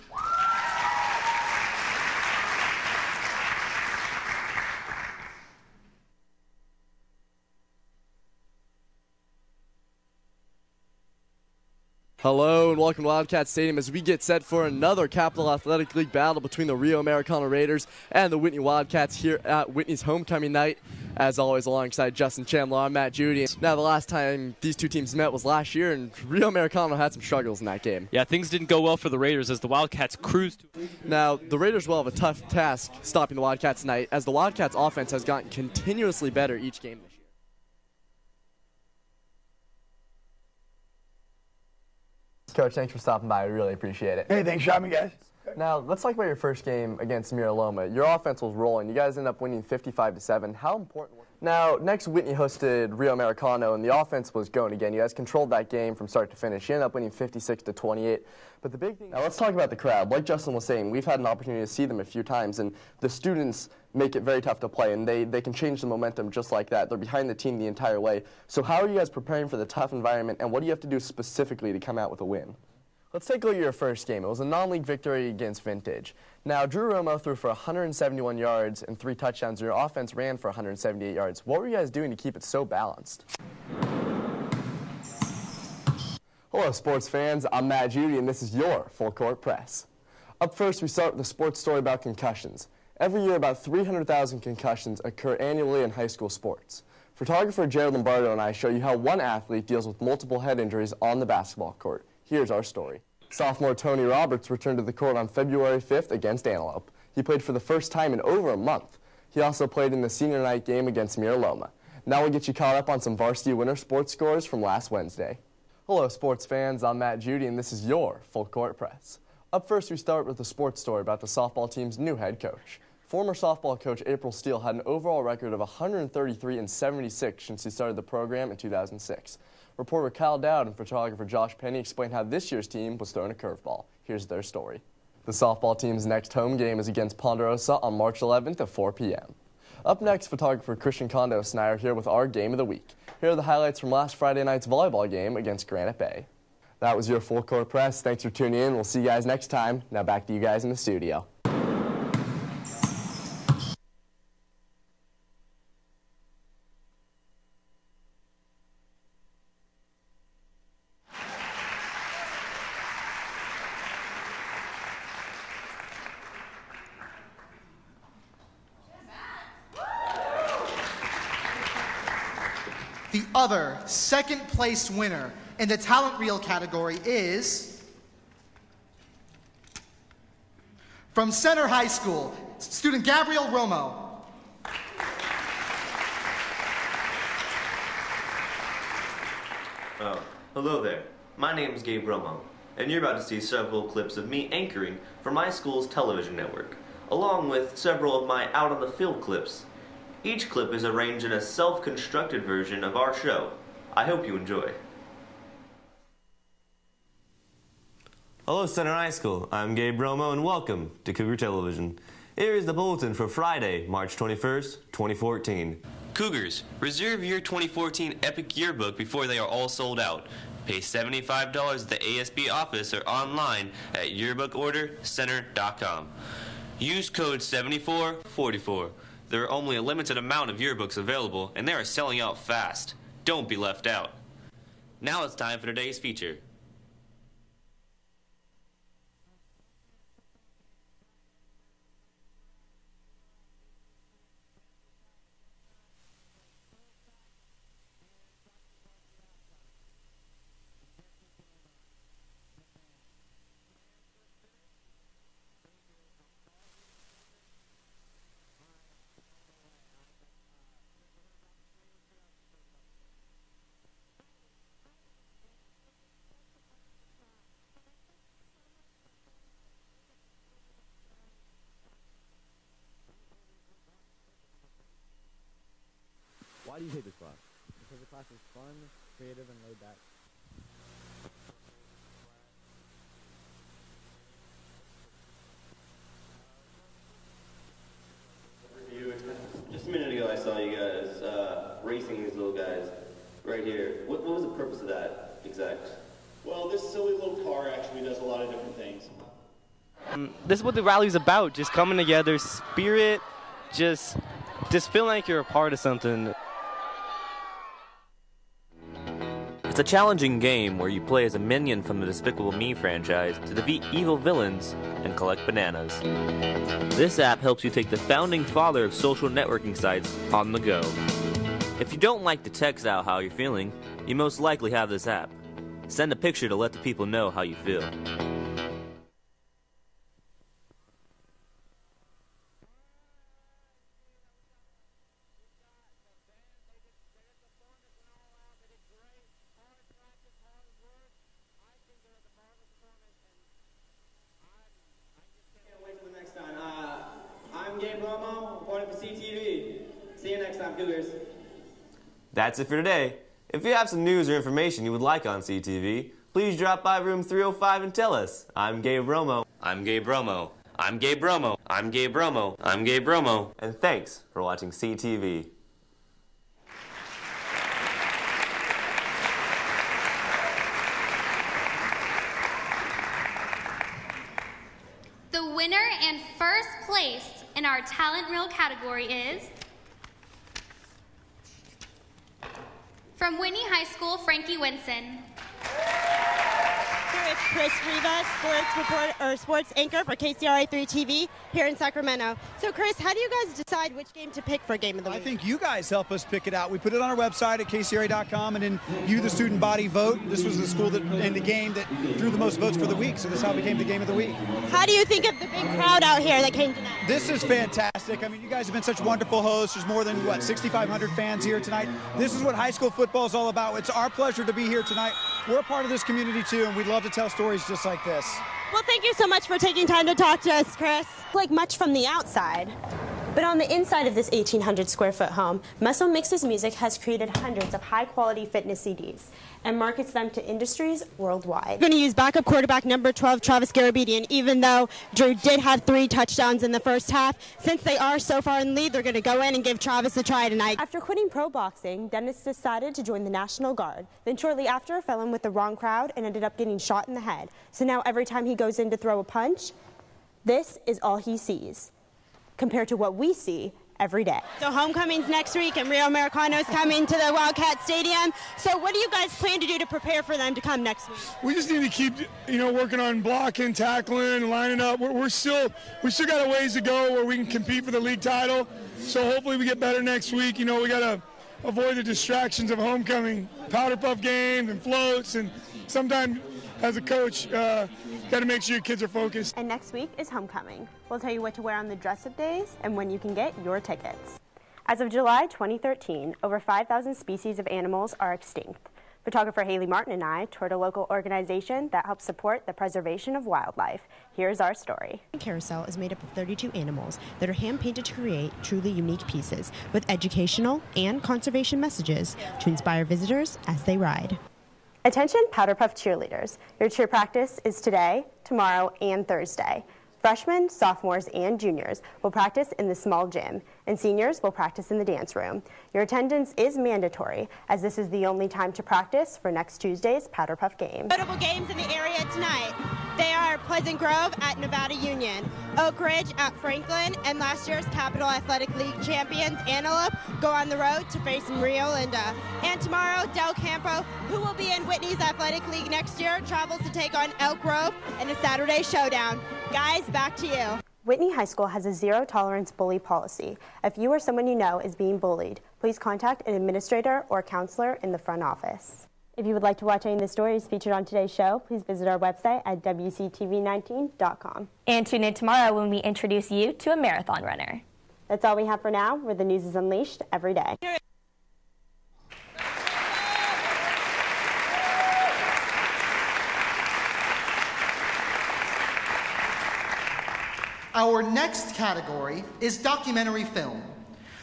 Hello and welcome to Wildcat Stadium as we get set for another Capital Athletic League battle between the Rio Americano Raiders and the Whitney Wildcats here at Whitney's homecoming night. As always, alongside Justin Chandler, I'm Matt Judy. Now, the last time these two teams met was last year, and Rio Americano had some struggles in that game. Yeah, things didn't go well for the Raiders as the Wildcats cruised. Now, the Raiders will have a tough task stopping the Wildcats tonight, as the Wildcats' offense has gotten continuously better each game this year. Coach, thanks for stopping by. I really appreciate it. Hey, thanks for having me, guys. Now, let's talk about your first game against Mira Loma. Your offense was rolling. You guys ended up winning 55-7. How important was it? Now, next Whitney hosted Rio Americano, and the offense was going again. You guys controlled that game from start to finish. You ended up winning 56-28. But the big thing... Now, let's talk about the crowd. Like Justin was saying, we've had an opportunity to see them a few times, and the students make it very tough to play, and they can change the momentum just like that. They're behind the team the entire way. So how are you guys preparing for the tough environment, and what do you have to do specifically to come out with a win? Let's take a look at your first game. It was a non-league victory against Vintage. Now, Drew Romo threw for 171 yards and 3 touchdowns, and your offense ran for 178 yards. What were you guys doing to keep it so balanced? Hello, sports fans. I'm Matt Judy, and this is your Full Court Press. Up first, we start with a sports story about concussions. Every year, about 300,000 concussions occur annually in high school sports. Photographer Jared Lombardo and I show you how one athlete deals with multiple head injuries on the basketball court. Here's our story. Sophomore Tony Roberts returned to the court on February 5th against Antelope. He played for the first time in over a month. He also played in the senior night game against Mira Loma. Now we'll get you caught up on some varsity winter sports scores from last Wednesday. Hello, sports fans. I'm Matt Judy, and this is your Full Court Press. Up first, we start with a sports story about the softball team's new head coach. Former softball coach April Steele had an overall record of 133-76 since he started the program in 2006. Reporter Kyle Dowd and photographer Josh Penny explained how this year's team was thrown a curveball. Here's their story. The softball team's next home game is against Ponderosa on March 11th at 4 p.m. Up next, photographer Christian Condos and I are here with our game of the week. Here are the highlights from last Friday night's volleyball game against Granite Bay. That was your Full Court Press. Thanks for tuning in. We'll see you guys next time. Now back to you guys in the studio. The other second-place winner in the talent reel category is from Center High School, student Gabriel Romo. Oh, hello there. My name is Gabe Romo, and you're about to see several clips of me anchoring for my school's television network, along with several of my out-on-the-field clips. Each clip is arranged in a self-constructed version of our show. I hope you enjoy. Hello, Center High School. I'm Gabe Romo, and welcome to Cougar Television. Here is the bulletin for Friday, March 21st, 2014. Cougars, reserve your 2014 Epic Yearbook before they are all sold out. Pay $75 at the ASB office or online at yearbookordercenter.com. Use code 7444. There are only a limited amount of yearbooks available, and they are selling out fast. Don't be left out. Now it's time for today's feature. Why do you take this class? Because the class is fun, creative, and laid back. Just a minute ago I saw you guys racing these little guys right here. What was the purpose of that exact? Well, this silly little car actually does a lot of different things. This is what the rally's about, just coming together, spirit, just feeling like you're a part of something. It's a challenging game where you play as a minion from the Despicable Me franchise to defeat evil villains and collect bananas. This app helps you take the founding father of social networking sites on the go. If you don't like to text out how you're feeling, you most likely have this app. Send a picture to let the people know how you feel. I'm Gabe Romo, reporting for CTV. See you next time, Cougars. That's it for today. If you have some news or information you would like on CTV, please drop by room 305 and tell us. I'm Gabe Romo. I'm Gabe Romo. I'm Gabe Romo. I'm Gabe Romo. I'm Gabe Romo. And thanks for watching CTV. The winner and first place in our talent reel category is from Whitney High School, Frankie Winson. Here is Chris Rivas, sports anchor for KCRA3 TV here in Sacramento. So, Chris, how do you guys decide which game to pick for Game of the Week? I think you guys help us pick it out. We put it on our website at kcra.com, and then you, the student body, vote. This was the school that in the game that drew the most votes for the week, so this is how it became the Game of the Week. How do you think of the big crowd out here that came tonight? This is fantastic. I mean, you guys have been such wonderful hosts. There's more than, 6,500 fans here tonight. This is what high school football is all about. It's our pleasure to be here tonight. We're a part of this community, too, and we'd love to tell stories just like this. Well, thank you so much for taking time to talk to us, Chris. Like much from the outside, but on the inside of this 1,800 square foot home, Muscle Mixes Music has created hundreds of high-quality fitness CDs and markets them to industries worldwide. We're going to use backup quarterback number 12, Travis Garabedian, even though Drew did have 3 touchdowns in the first half. Since they are so far in the lead, they're going to go in and give Travis a try tonight. After quitting pro boxing, Dennis decided to join the National Guard. Then shortly after, fell in with the wrong crowd and ended up getting shot in the head. So now every time he goes in to throw a punch, this is all he sees, compared to what we see every day. So homecoming's next week, and Rio Americano's coming to the Wildcat Stadium. So what do you guys plan to do to prepare for them to come next week? We just need to keep, working on blocking, tackling, lining up. We still got a ways to go where we can compete for the league title. So hopefully we get better next week. We got to avoid the distractions of homecoming, powder puff games and floats, and sometimes as a coach, got to make sure your kids are focused. And next week is homecoming. We'll tell you what to wear on the dress-up days and when you can get your tickets. As of July 2013, over 5,000 species of animals are extinct. Photographer Haley Martin and I toured a local organization that helps support the preservation of wildlife. Here's our story. Carousel is made up of 32 animals that are hand-painted to create truly unique pieces with educational and conservation messages to inspire visitors as they ride. Attention Powder Puff cheerleaders. Your cheer practice is today, tomorrow, and Thursday. Freshmen, sophomores, and juniors will practice in the small gym, and seniors will practice in the dance room. Your attendance is mandatory, as this is the only time to practice for next Tuesday's Powder Puff game. Notable games in the area tonight. They are Pleasant Grove at Nevada Union, Oak Ridge at Franklin, and last year's Capital Athletic League champions, Antelope, go on the road to face Rio Linda. And tomorrow, Del Campo, who will be in Whitney's Athletic League next year, travels to take on Elk Grove in a Saturday showdown. Guys, back to you. Whitney High School has a zero-tolerance bully policy. If you or someone you know is being bullied, please contact an administrator or counselor in the front office. If you would like to watch any of the stories featured on today's show, please visit our website at WCTV19.com. And tune in tomorrow when we introduce you to a marathon runner. That's all we have for now, where the news is unleashed every day. Our next category is documentary film.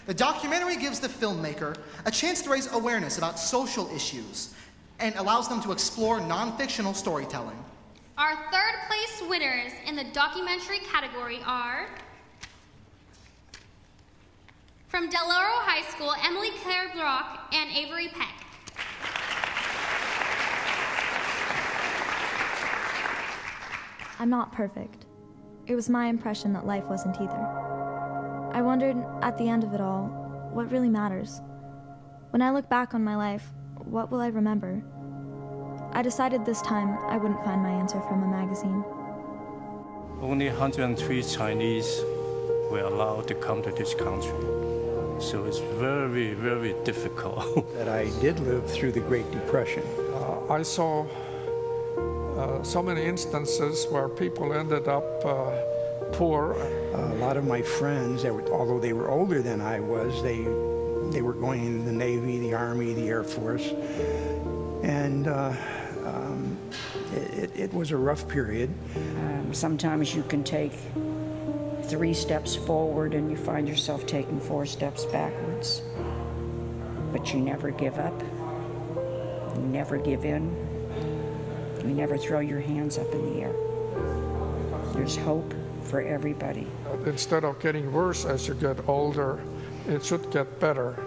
The documentary gives the filmmaker a chance to raise awareness about social issues and allows them to explore non-fictional storytelling. Our third place winners in the documentary category are from Del Oro High School, Emily Claire Brock and Avery Peck. I'm not perfect. It was my impression that life wasn't either. I wondered, at the end of it all, what really matters. When I look back on my life, what will I remember? I decided this time I wouldn't find my answer from a magazine. Only 103 Chinese were allowed to come to this country. So it's very, very difficult. That I did live through the Great Depression. I saw so many instances where people ended up poor. A lot of my friends, although they were older than I was, they were going in the Navy, the Army, the Air Force. And it was a rough period. Sometimes you can take 3 steps forward and you find yourself taking 4 steps backwards. But you never give up. You never give in. You never throw your hands up in the air. There's hope for everybody. Instead of getting worse as you get older, it should get better.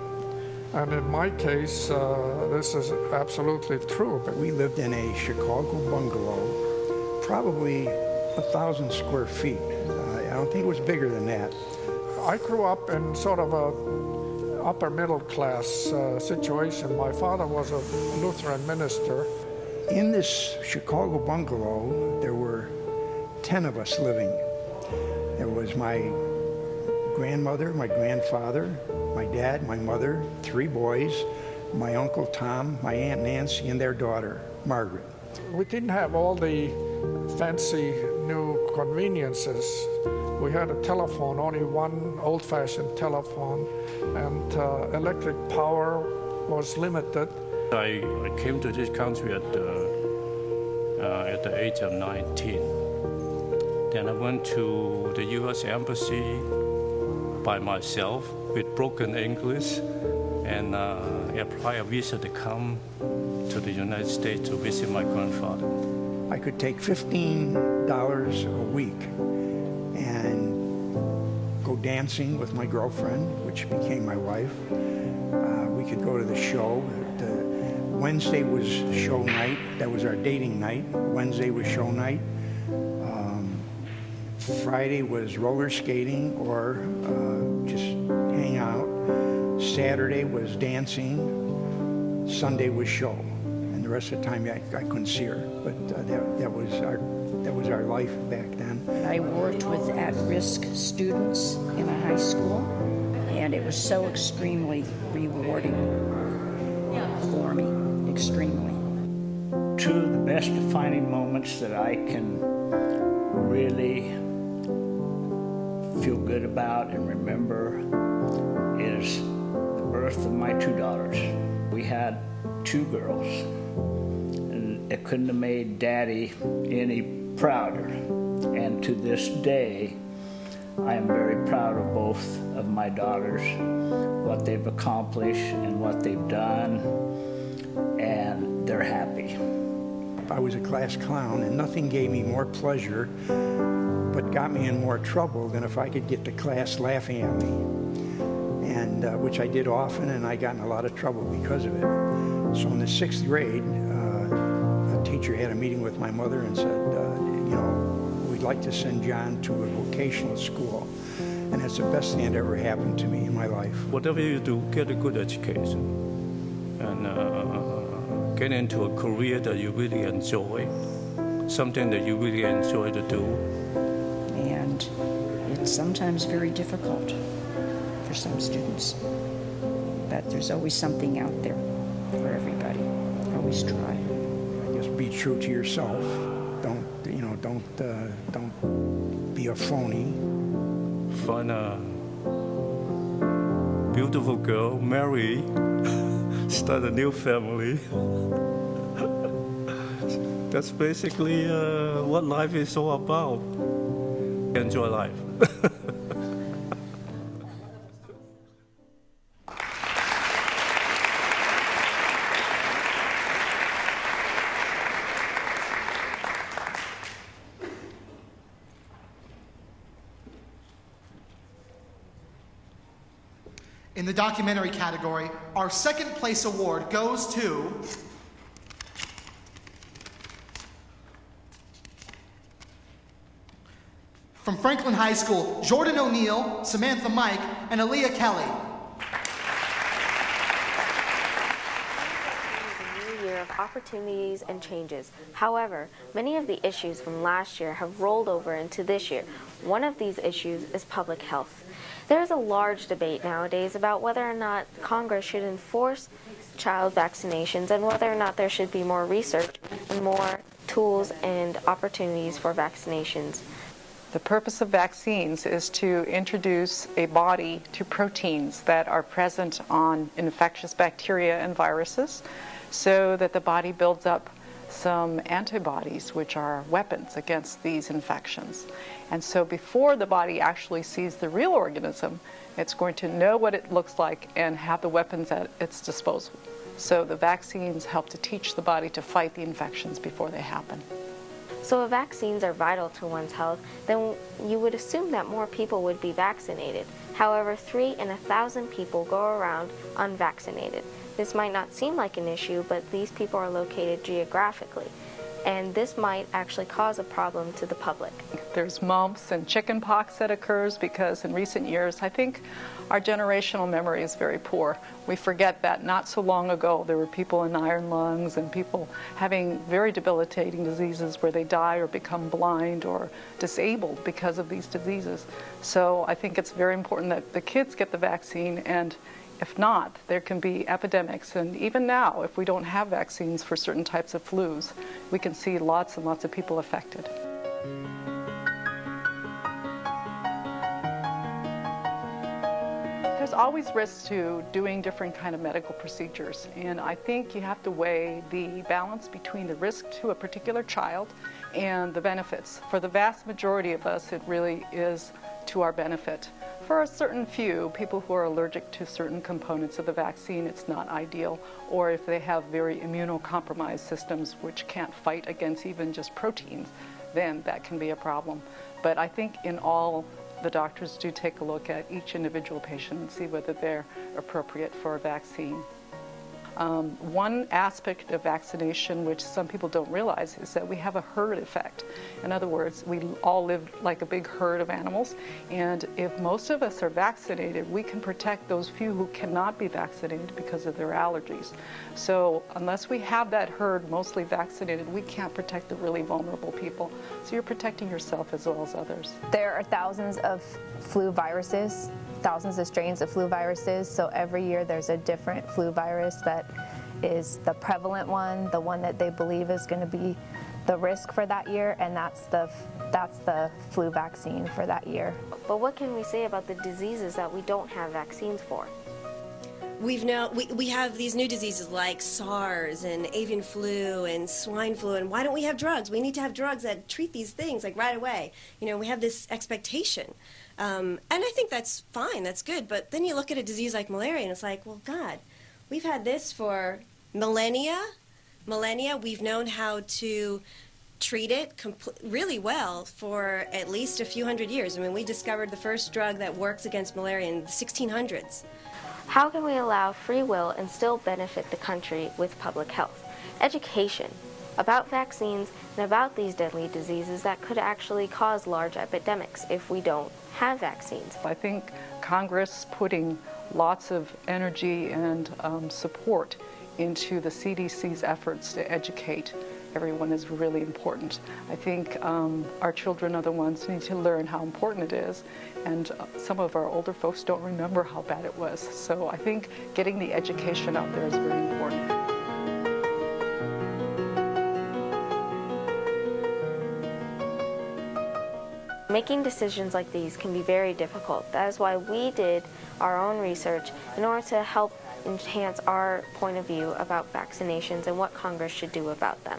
And in my case, this is absolutely true. But we lived in a Chicago bungalow, probably 1,000 square feet. I don't think it was bigger than that. I grew up in sort of a upper middle class situation. My father was a Lutheran minister. In this Chicago bungalow, there were 10 of us living. There was my grandmother, my grandfather, my dad, my mother, 3 boys, my Uncle Tom, my Aunt Nancy, and their daughter, Margaret. We didn't have all the fancy new conveniences. We had a telephone, only one old-fashioned telephone, and electric power was limited. I came to this country at the age of 19. Then I went to the U.S. Embassy by myself with broken English and apply a visa to come to the United States to visit my grandfather. I could take $15 a week and go dancing with my girlfriend, which became my wife. We could go to the show. Wednesday was show night. That was our dating night. Wednesday was show night. Friday was roller skating or just hang out. Saturday was dancing. Sunday was show. And the rest of the time I couldn't see her. But that was our life back then. I worked with at-risk students in a high school, and it was so extremely rewarding for me, extremely. Two of the best defining moments that I can really feel good about and remember is the birth of my two daughters. We had two girls, and it couldn't have made Daddy any prouder. And to this day, I am very proud of both of my daughters, what they've accomplished and what they've done, and they're happy. I was a class clown, and nothing gave me more pleasure but got me in more trouble than if I could get the class laughing at me, and which I did often, and I got in a lot of trouble because of it. So in the 6th grade, a teacher had a meeting with my mother and said, we'd like to send John to a vocational school, and it's the best thing that ever happened to me in my life. Whatever you do, get a good education and get into a career that you really enjoy, something that you really enjoy to do. And it's sometimes very difficult for some students, but there's always something out there for everybody. Always try. Just be true to yourself. Don't be a phony. Find a beautiful girl, marry, start a new family. That's basically what life is all about. Enjoy life. In the documentary category, our second place award goes to from Franklin High School, Jordan O'Neill, Samantha Mike, and Aaliyah Kelly. Of opportunities and changes. However, many of the issues from last year have rolled over into this year. One of these issues is public health. There is a large debate nowadays about whether or not Congress should enforce child vaccinations and whether or not there should be more research and more tools and opportunities for vaccinations. The purpose of vaccines is to introduce a body to proteins that are present on infectious bacteria and viruses, so that the body builds up some antibodies, which are weapons against these infections. And so before the body actually sees the real organism, it's going to know what it looks like and have the weapons at its disposal. So the vaccines help to teach the body to fight the infections before they happen. So if vaccines are vital to one's health, then you would assume that more people would be vaccinated. However, 3 in 1,000 people go around unvaccinated. This might not seem like an issue, but these people are located geographically, and this might actually cause a problem to the public. There's mumps and chicken pox that occurs because in recent years, I think our generational memory is very poor. We forget that not so long ago there were people in iron lungs and people having very debilitating diseases where they die or become blind or disabled because of these diseases. So I think it's very important that the kids get the vaccine, and if not, there can be epidemics. And even now, if we don't have vaccines for certain types of flus, we can see lots and lots of people affected. There's always risks to doing different kind of medical procedures, and I think you have to weigh the balance between the risk to a particular child and the benefits. For the vast majority of us, it really is to our benefit. For a certain few, people who are allergic to certain components of the vaccine, it's not ideal, or if they have very immunocompromised systems which can't fight against even just proteins, then that can be a problem. But I think in all, the doctors do take a look at each individual patient and see whether they're appropriate for a vaccine. One aspect of vaccination, which some people don't realize, is that we have a herd effect. In other words, we all live like a big herd of animals, and if most of us are vaccinated, we can protect those few who cannot be vaccinated because of their allergies. So unless we have that herd mostly vaccinated, we can't protect the really vulnerable people. So you're protecting yourself as well as others. There are thousands of flu viruses, thousands of strains of flu viruses, so every year there's a different flu virus that is the prevalent one, the one that they believe is going to be the risk for that year, and that's the flu vaccine for that year. But what can we say about the diseases that we don't have vaccines for? We have these new diseases like SARS and avian flu and swine flu, and why don't we have drugs? We need to have drugs that treat these things like right away. You know, we have this expectation. And I think that's fine, that's good, but then you look at a disease like malaria and it's like, well, God, we've had this for millennia. We've known how to treat it really well for at least a few hundred years. I mean, we discovered the first drug that works against malaria in the 1600s. How can we allow free will and still benefit the country with public health? Education about vaccines and about these deadly diseases that could actually cause large epidemics if we don't have vaccines. I think Congress putting lots of energy and support into the CDC's efforts to educate everyone is really important. I think our children are the ones who need to learn how important it is, and some of our older folks don't remember how bad it was. So I think getting the education out there is very important. Making decisions like these can be very difficult. That is why we did our own research in order to help enhance our point of view about vaccinations and what Congress should do about them.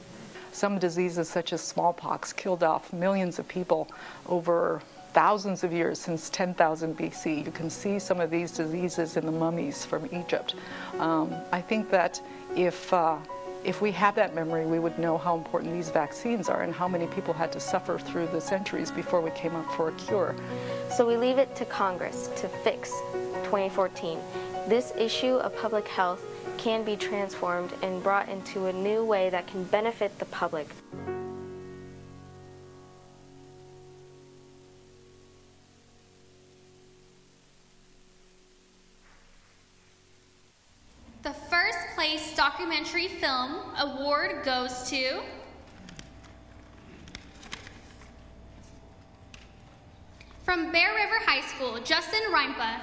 Some diseases such as smallpox killed off millions of people over thousands of years, since 10,000 BC. You can see some of these diseases in the mummies from Egypt. I think that if we had that memory, we would know how important these vaccines are and how many people had to suffer through the centuries before we came up for a cure. So we leave it to Congress to fix 2014. This issue of public health can be transformed and brought into a new way that can benefit the public. The first place documentary film award goes to from Bear River High School, Justin Reimpa.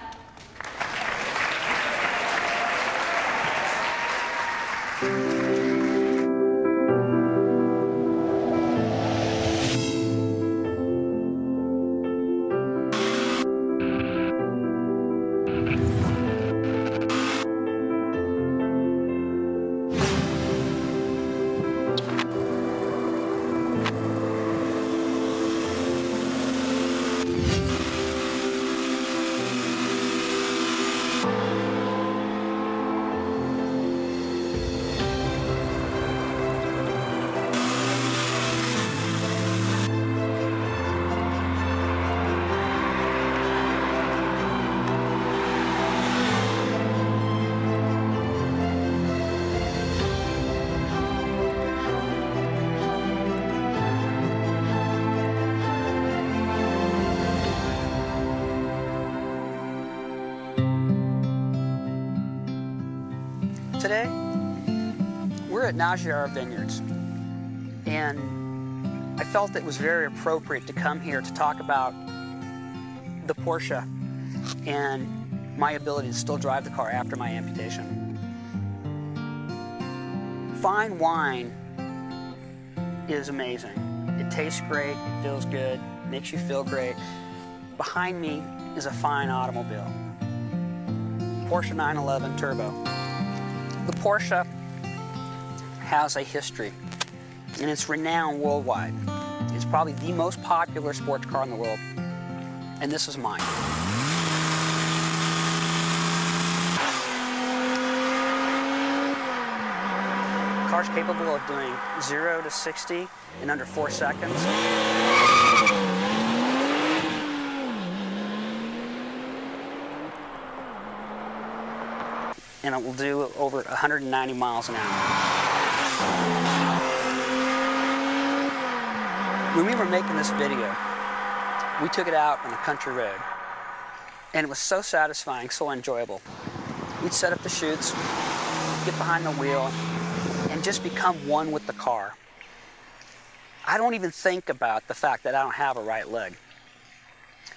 Today, we're at Najjar Vineyards, and I felt it was very appropriate to come here to talk about the Porsche and my ability to still drive the car after my amputation. Fine wine is amazing. It tastes great, it feels good, makes you feel great. Behind me is a fine automobile. Porsche 911 Turbo. The Porsche has a history, and it's renowned worldwide. It's probably the most popular sports car in the world, and this is mine. The car's capable of doing 0 to 60 in under 4 seconds. And it will do over 190 miles an hour. When we were making this video, we took it out on a country road, and it was so satisfying, so enjoyable. We'd set up the chutes, get behind the wheel, and just become one with the car. I don't even think about the fact that I don't have a right leg.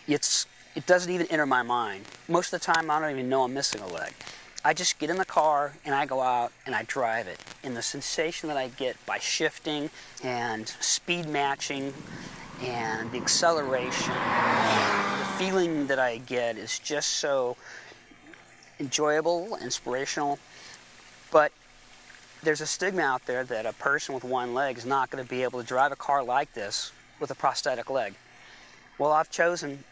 It doesn't even enter my mind. Most of the time, I don't even know I'm missing a leg. I just get in the car and I go out and I drive it. And the sensation that I get by shifting and speed matching and the acceleration, and the feeling that I get is just so enjoyable, inspirational. But there's a stigma out there that a person with one leg is not going to be able to drive a car like this with a prosthetic leg. Well, I've chosen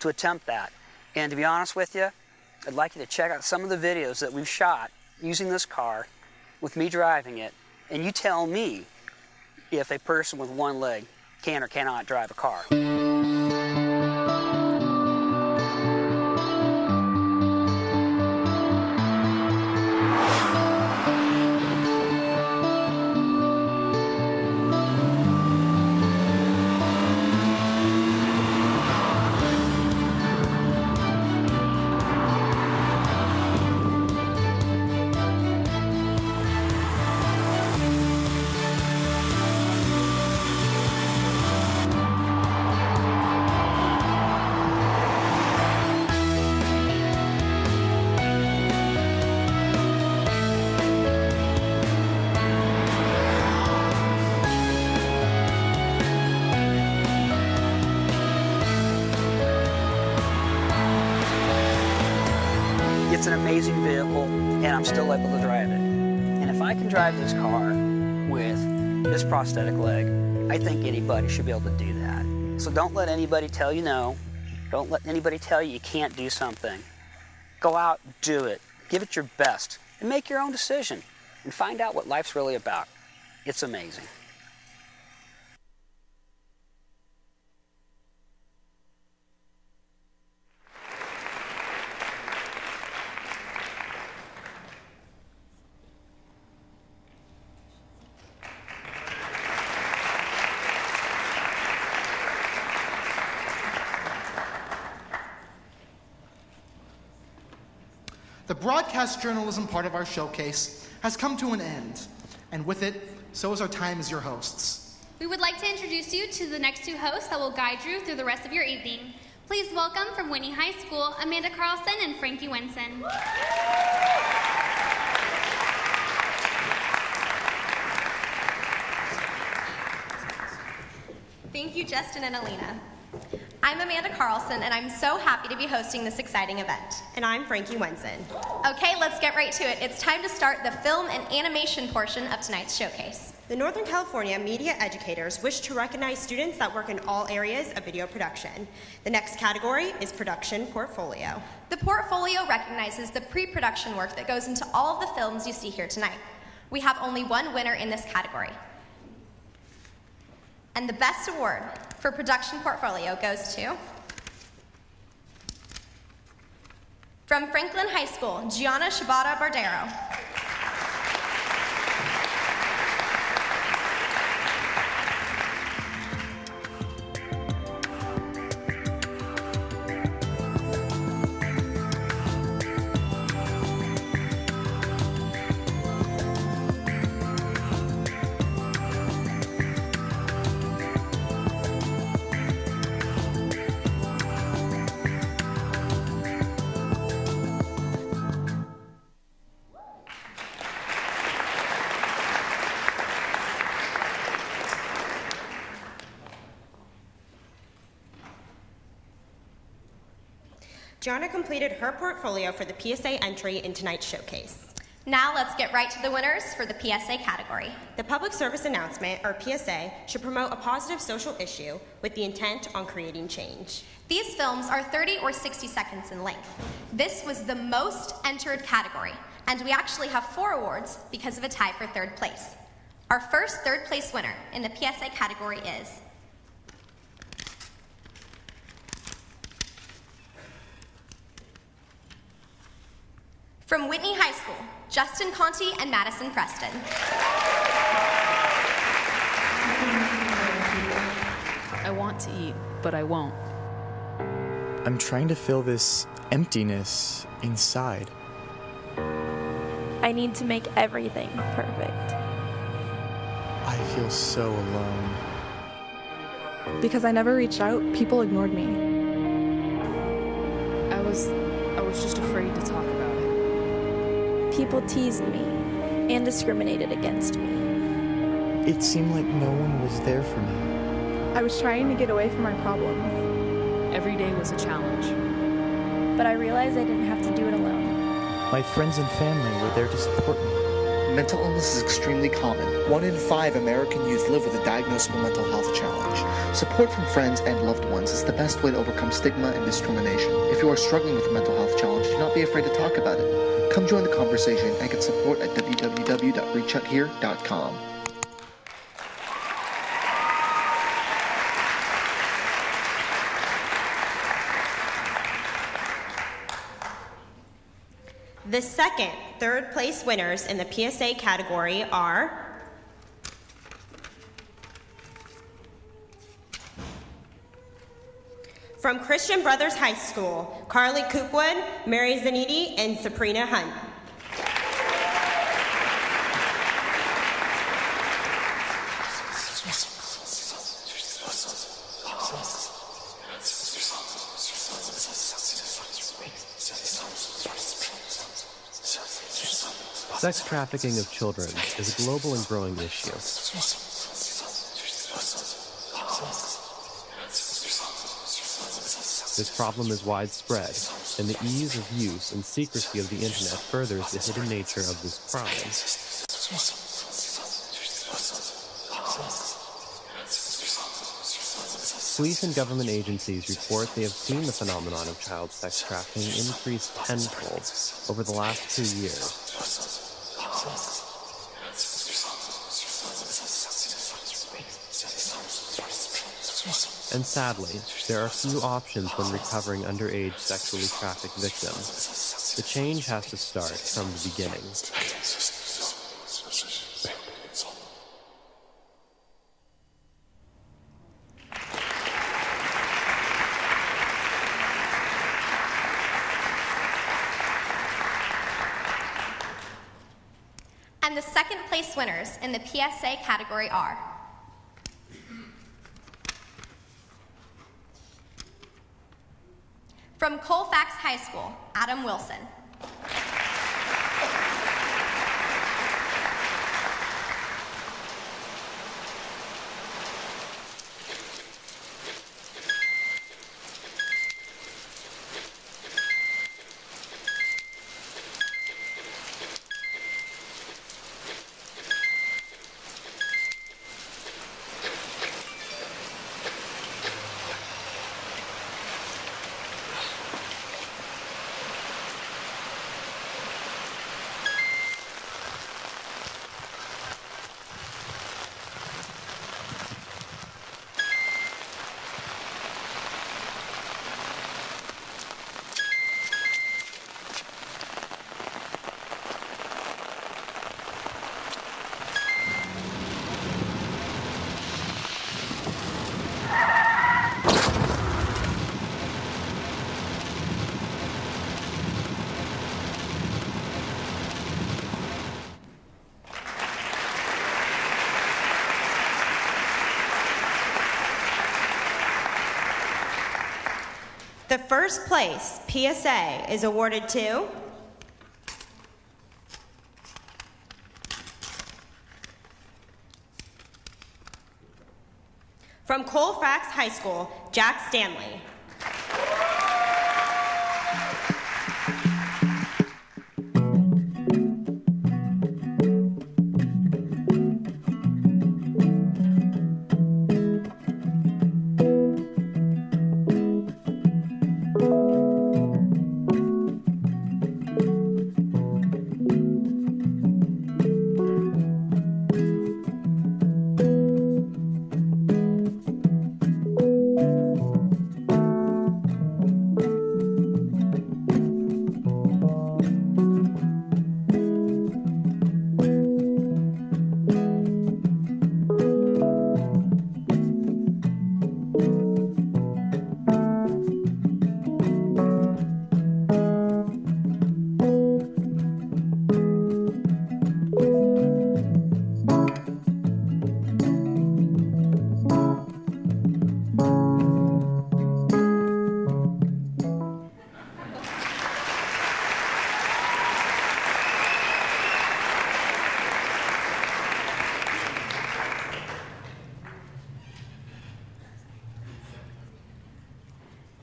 to attempt that. And to be honest with you, I'd like you to check out some of the videos that we've shot using this car with me driving it, and you tell me if a person with one leg can or cannot drive a car. It's an amazing vehicle, and I'm still able to drive it. And if I can drive this car with this prosthetic leg, I think anybody should be able to do that. So don't let anybody tell you no. Don't let anybody tell you you can't do something. Go out, do it, give it your best, and make your own decision, and find out what life's really about. It's amazing. The broadcast journalism part of our showcase has come to an end, and with it, so is our time as your hosts. We would like to introduce you to the next two hosts that will guide you through the rest of your evening. Please welcome from Winnie High School, Amanda Carlson and Frankie Winson. Thank you, Justin and Alina. I'm Amanda Carlson, and I'm so happy to be hosting this exciting event. And I'm Frankie Winson. Okay, let's get right to it. It's time to start the film and animation portion of tonight's showcase. The Northern California media educators wish to recognize students that work in all areas of video production. The next category is production portfolio. The portfolio recognizes the pre-production work that goes into all of the films you see here tonight. We have only one winner in this category. And the best award for production portfolio goes to, from Franklin High School, Gianna Shibata Bardero. Gianna completed her portfolio for the PSA entry in tonight's showcase. Now let's get right to the winners for the PSA category. The public service announcement, or PSA, should promote a positive social issue with the intent on creating change. These films are 30 or 60 seconds in length. This was the most entered category, and we actually have 4 awards because of a tie for 3rd place. Our first 3rd place winner in the PSA category is from Whitney High School, Justin Conti and Madison Preston. I want to eat, but I won't. I'm trying to fill this emptiness inside. I need to make everything perfect. I feel so alone. Because I never reached out, people ignored me. I was just afraid to talk about it. People teased me and discriminated against me. It seemed like no one was there for me. I was trying to get away from my problems. Every day was a challenge. But I realized I didn't have to do it alone. My friends and family were there to support me. Mental illness is extremely common. 1 in 5 American youth live with a diagnosable mental health challenge. Support from friends and loved ones is the best way to overcome stigma and discrimination. If you are struggling with a mental health challenge, do not be afraid to talk about it. Come join the conversation and get support at www.reachouthere.com. The second 3rd place winners in the PSA category are from Christian Brothers High School, Carly Coopwood, Mary Zaniti, and Sabrina Hunt. Sex trafficking of children is a global and growing issue. This problem is widespread, and the ease of use and secrecy of the internet furthers the hidden nature of this crime. Police and government agencies report they have seen the phenomenon of child sex trafficking increase tenfold over the last 2 years. And sadly, there are few options when recovering underage sexually trafficked victims. The change has to start from the beginning. And the 2nd place winners in the PSA category are from Colfax High School, Adam Wilson. The 1st place PSA is awarded to from Colfax High School, Jack Stanley.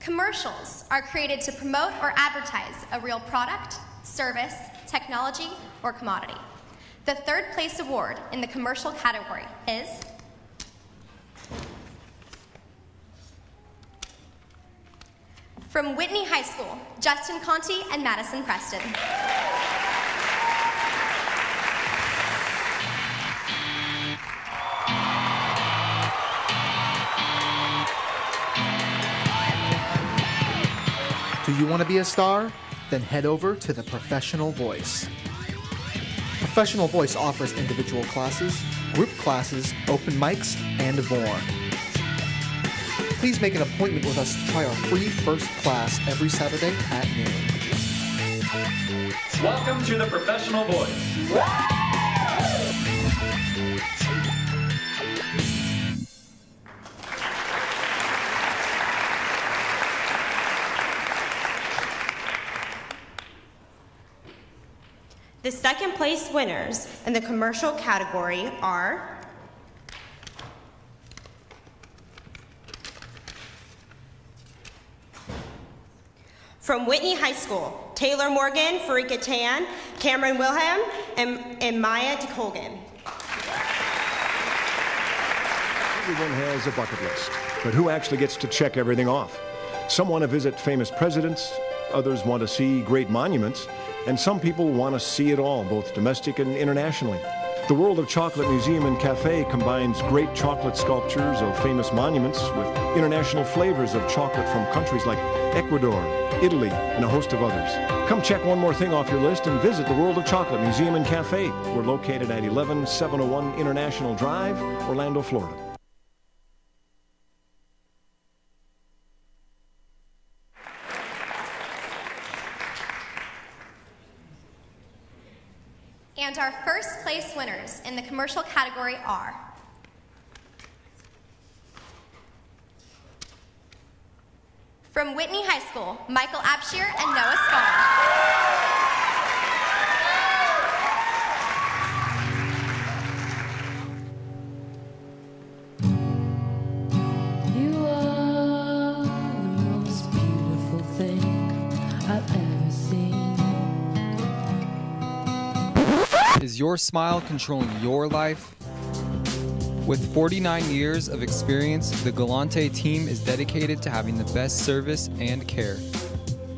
Commercials are created to promote or advertise a real product, service, technology, or commodity. The third place award in the commercial category is from Whitney High School, Justin Conti and Madison Preston. Do you want to be a star? Then head over to the Professional Voice. Professional Voice offers individual classes, group classes, open mics, and more. Please make an appointment with us to try our free first class every Saturday at noon. Welcome to the Professional Voice. The second place winners in the commercial category are from Whitney High School, Taylor Morgan, Farika Tan, Cameron Wilhelm, and Maya DeColgan. Everyone has a bucket list, but who actually gets to check everything off? Some want to visit famous presidents, others want to see great monuments, and some people want to see it all, both domestic and internationally. The World of Chocolate Museum and Cafe combines great chocolate sculptures of famous monuments with international flavors of chocolate from countries like Ecuador, Italy, and a host of others. Come check one more thing off your list and visit the World of Chocolate Museum and Cafe. We're located at 11701 International Drive, Orlando, Florida. And our first place winners in the commercial category are from Whitney High School, Michael Abshir and Noah Spahn. You are the most beautiful thing I've ever seen. Is your smile controlling your life? With 49 years of experience, the Galante team is dedicated to having the best service and care.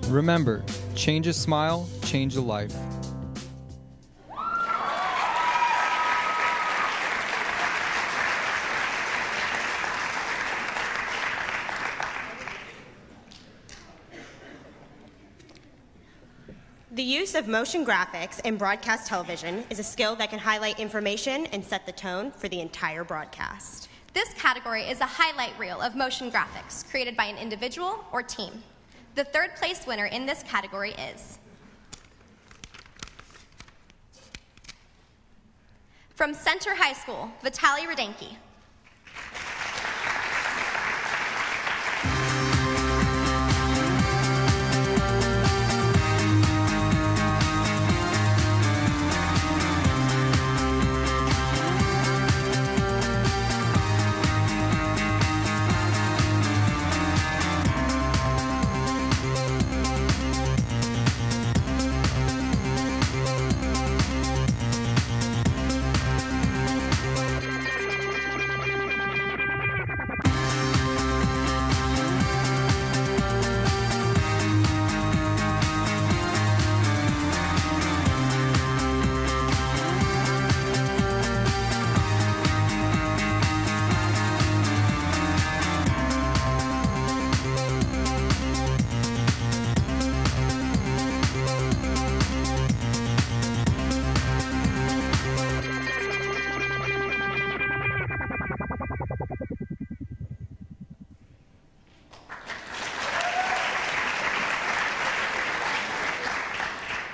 Remember, change a smile, change a life. The use of motion graphics in broadcast television is a skill that can highlight information and set the tone for the entire broadcast. This category is a highlight reel of motion graphics created by an individual or team. The third place winner in this category is from Center High School, Vitaly Rudenki.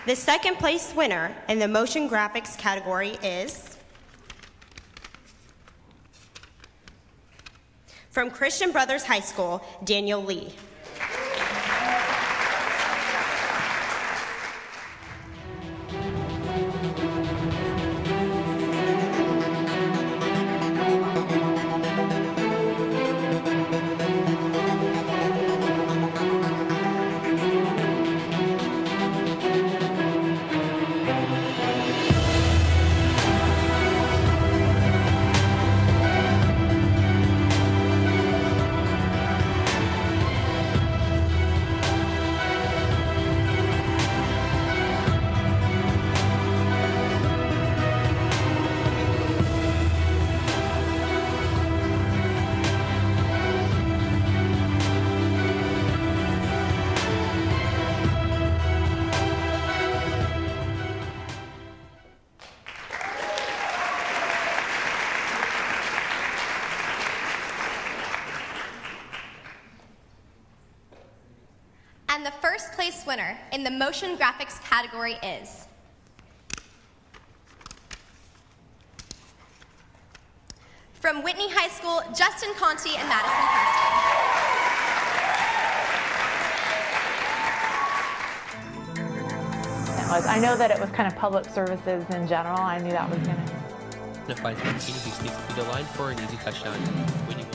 The second place winner in the motion graphics category is from Christian Brothers High School, Daniel Lee. first place winner in the motion graphics category is from Whitney High School, Justin Conti and Madison Preston. I know that it was kind of public services in general. I knew that was going to. Finds Mancini, who sneaks through the line for an easy touchdown, winning.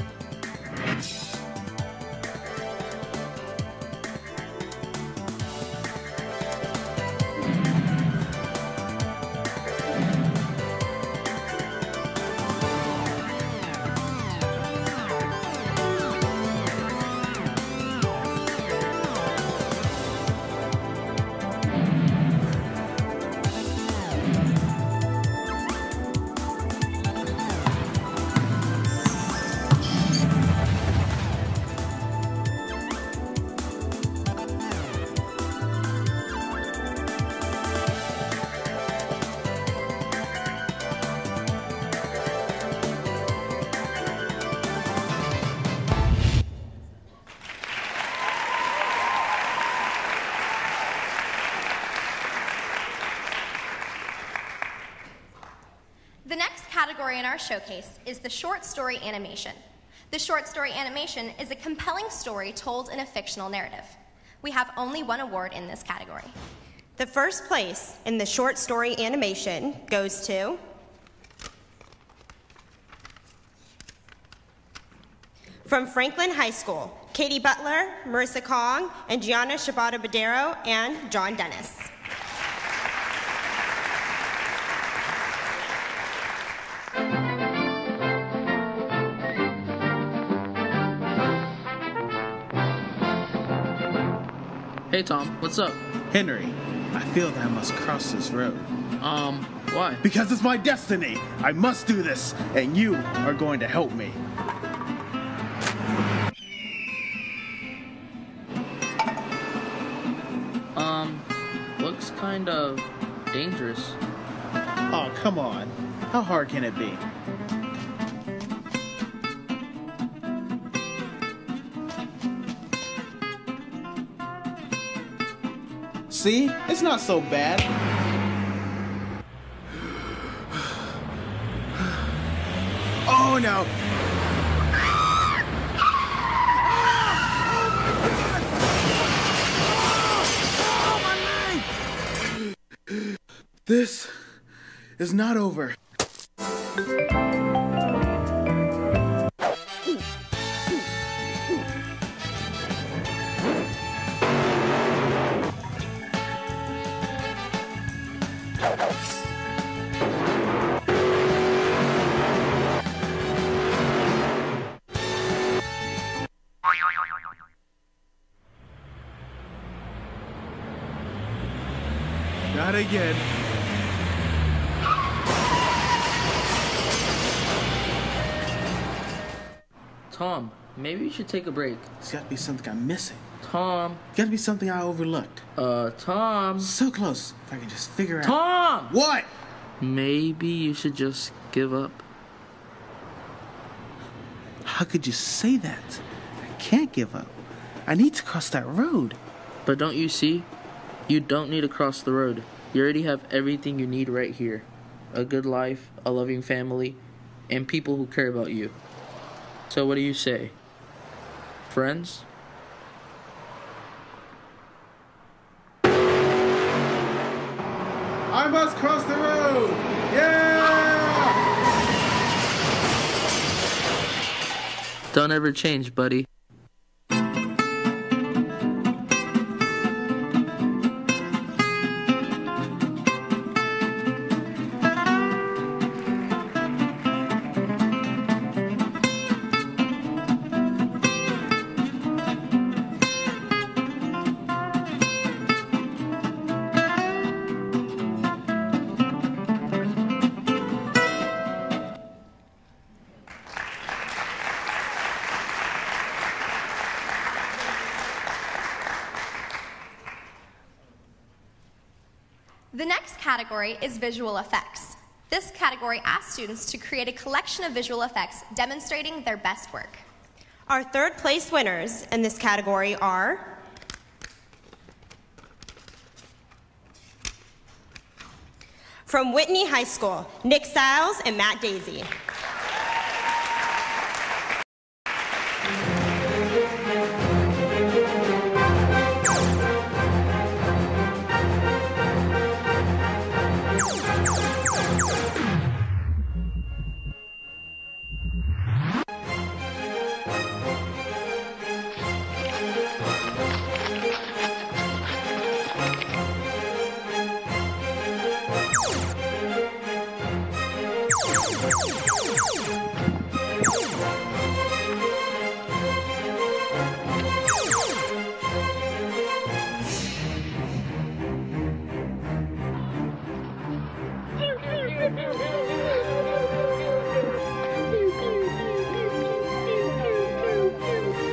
The next category in our showcase is the short story animation. The short story animation is a compelling story told in a fictional narrative. We have only one award in this category. The first place in the short story animation goes to from Franklin High School, Katie Butler, Marissa Kong, and Gianna Shibata-Badero, and John Dennis. Hey Tom, what's up? Henry, I feel that I must cross this road. Why? Because it's my destiny. I must do this, and you are going to help me. Looks kind of dangerous. Oh, come on. How hard can it be? See? It's not so bad. Oh no! This is not over. Not again. Tom, maybe you should take a break. It's gotta be something I'm missing. Tom. It's gotta be something I overlooked. Tom. So close. If I can just figure out. Tom! What? Maybe you should just give up. How could you say that? I can't give up. I need to cross that road. But don't you see? You don't need to cross the road. You already have everything you need right here. A good life, a loving family, and people who care about you. So what do you say? Friends? I must cross the road! Yeah! Don't ever change, buddy. The next category is visual effects. This category asks students to create a collection of visual effects demonstrating their best work. Our third place winners in this category are From Whitney High School, Nick Stiles and Matt Daisy.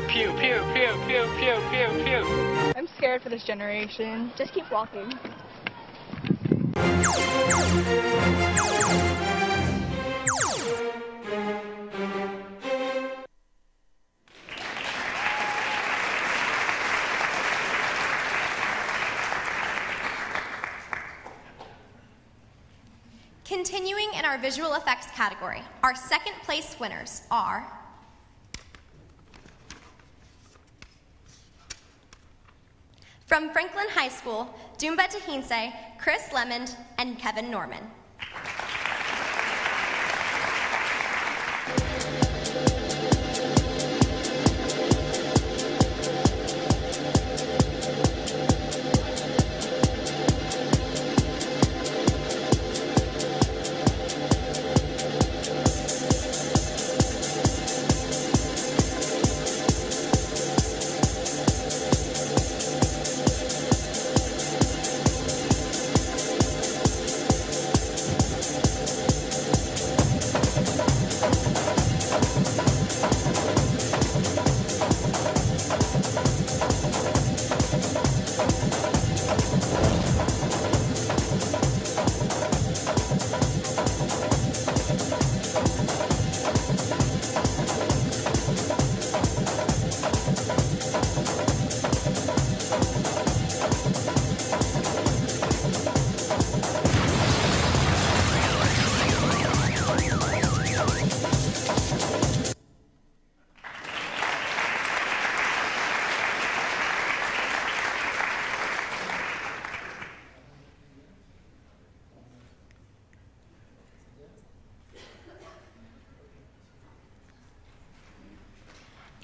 Pew, pew, pew, pew, pew, pew, pew. I'm scared for this generation. Just keep walking. Continuing in our visual effects category, our second place winners are from Franklin High School, Dumba Tahinse, Chris Lemond, and Kevin Norman.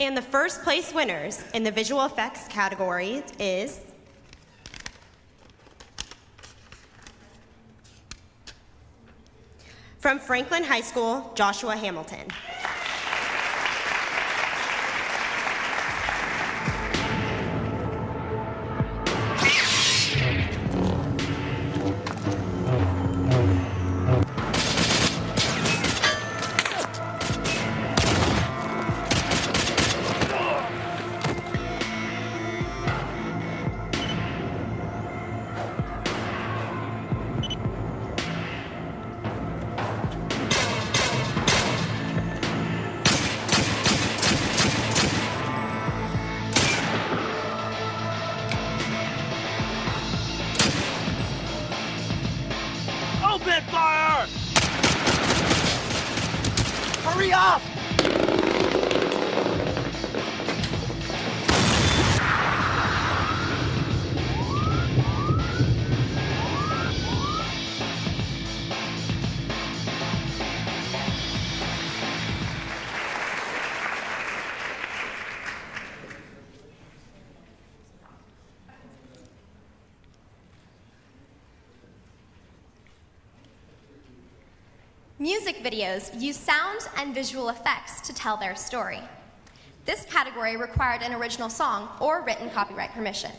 And the first place winners in the visual effects category is from Franklin High School, Joshua Hamilton. Open fire! Hurry up! Music videos use sound and visual effects to tell their story. This category required an original song or written copyright permission.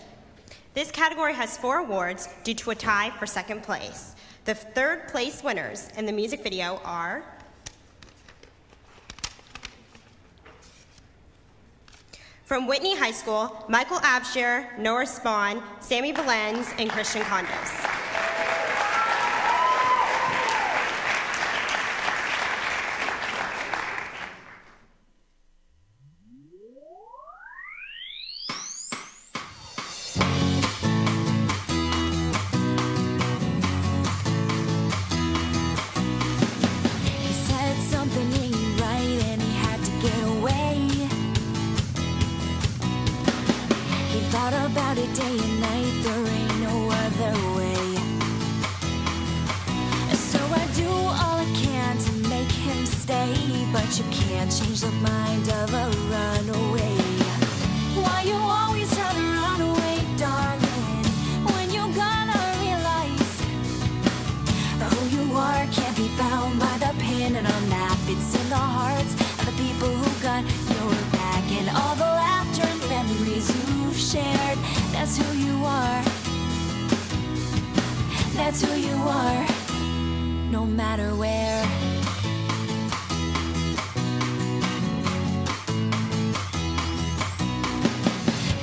This category has 4 awards due to a tie for second place. The third place winners in the music video are from Whitney High School, Michael Absher, Noah Spahn, Sammy Valens, and Christian Condos. stay, but you can't change the mind of a runaway. Why you always trying to run away, darling, when you gonna realize that who you are can't be found by the pen and a map. It's in the hearts of the people who got your back, and all the laughter and memories you've shared. That's who you are. That's who you are, no matter where.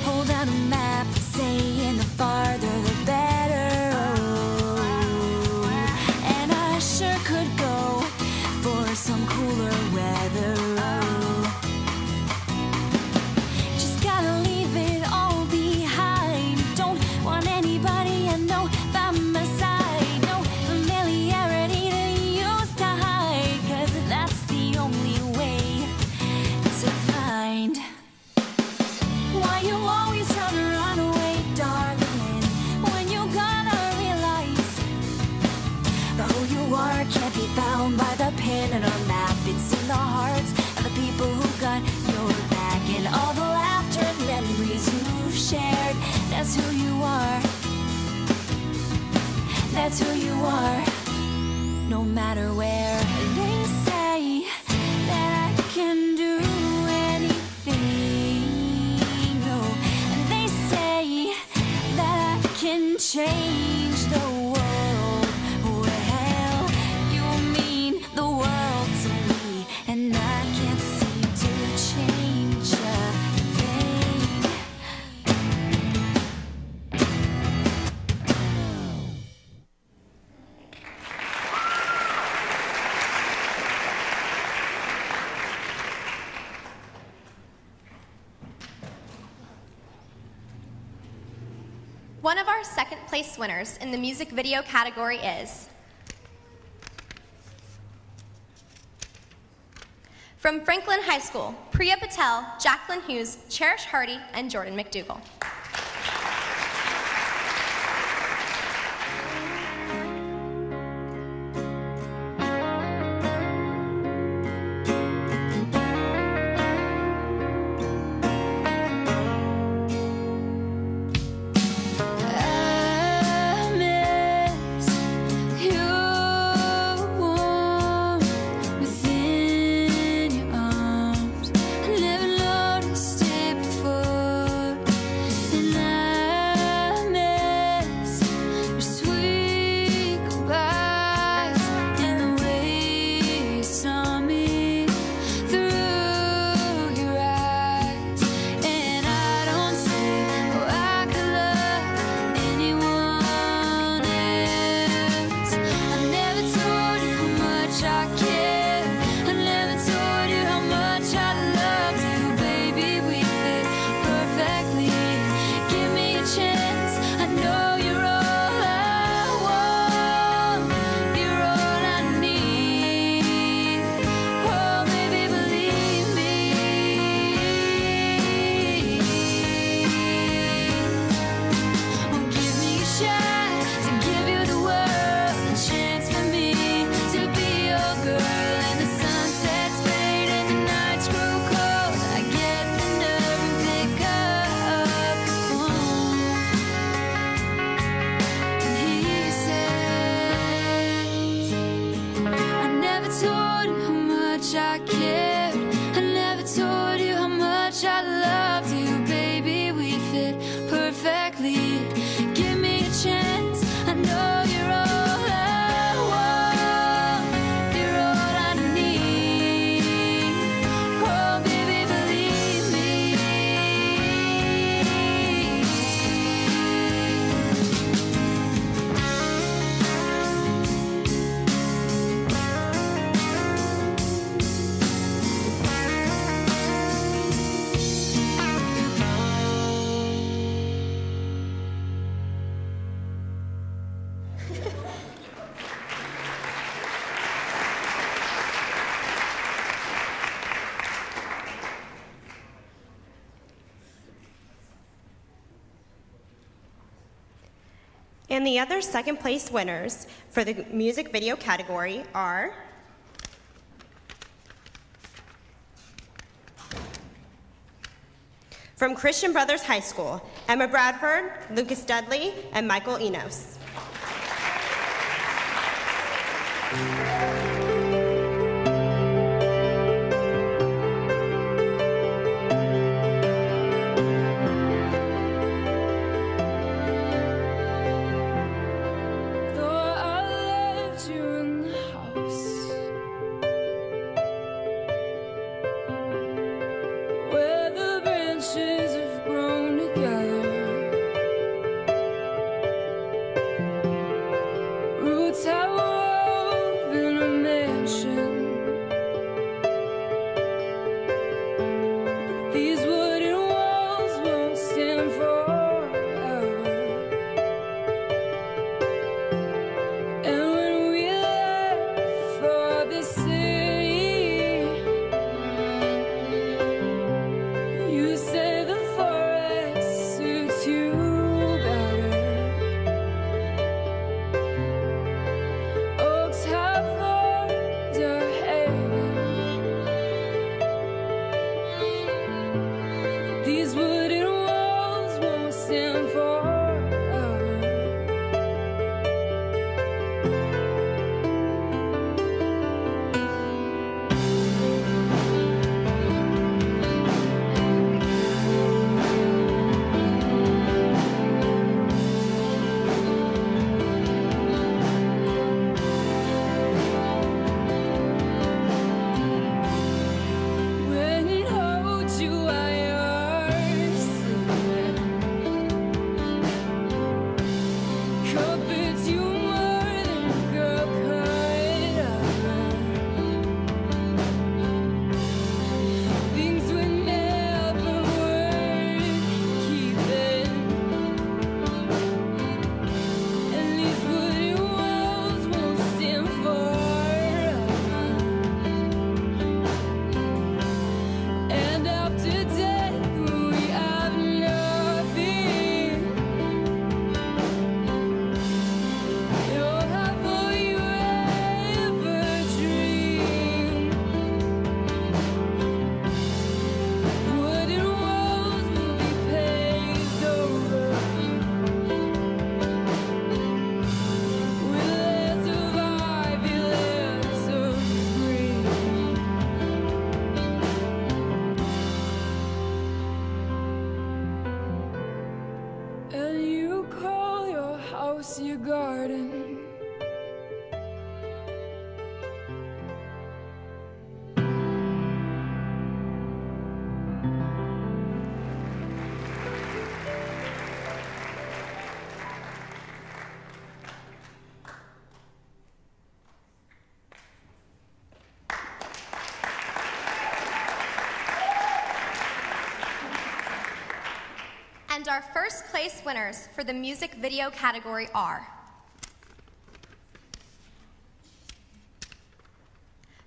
Hold out a map, saying the farther the better. And I sure could go for some cooler weather. Just gotta leave it all behind. Don't want anybody I know by my side. No familiarity to use to hide, 'cause that's the only way to find. Why you always trying to run away, darling, when you gonna realize that who you are can't be found by the pen and a map. It's in the hearts of the people who got your back, and all the laughter and memories you've shared. That's who you are. That's who you are, no matter where. They say that I can do anything, oh, and they say that I can change the world. Well, you mean the world to me, and I can't seem to change a thing. One of our second place winners in the music video category is from Franklin High School, Priya Patel, Jacqueline Hughes, Cherish Hardy, and Jordan McDougall. And the other second place winners for the music video category are From Christian Brothers High School, Emma Bradford, Lucas Dudley, and Michael Enos. Your garden. And our first place winners for the music video category are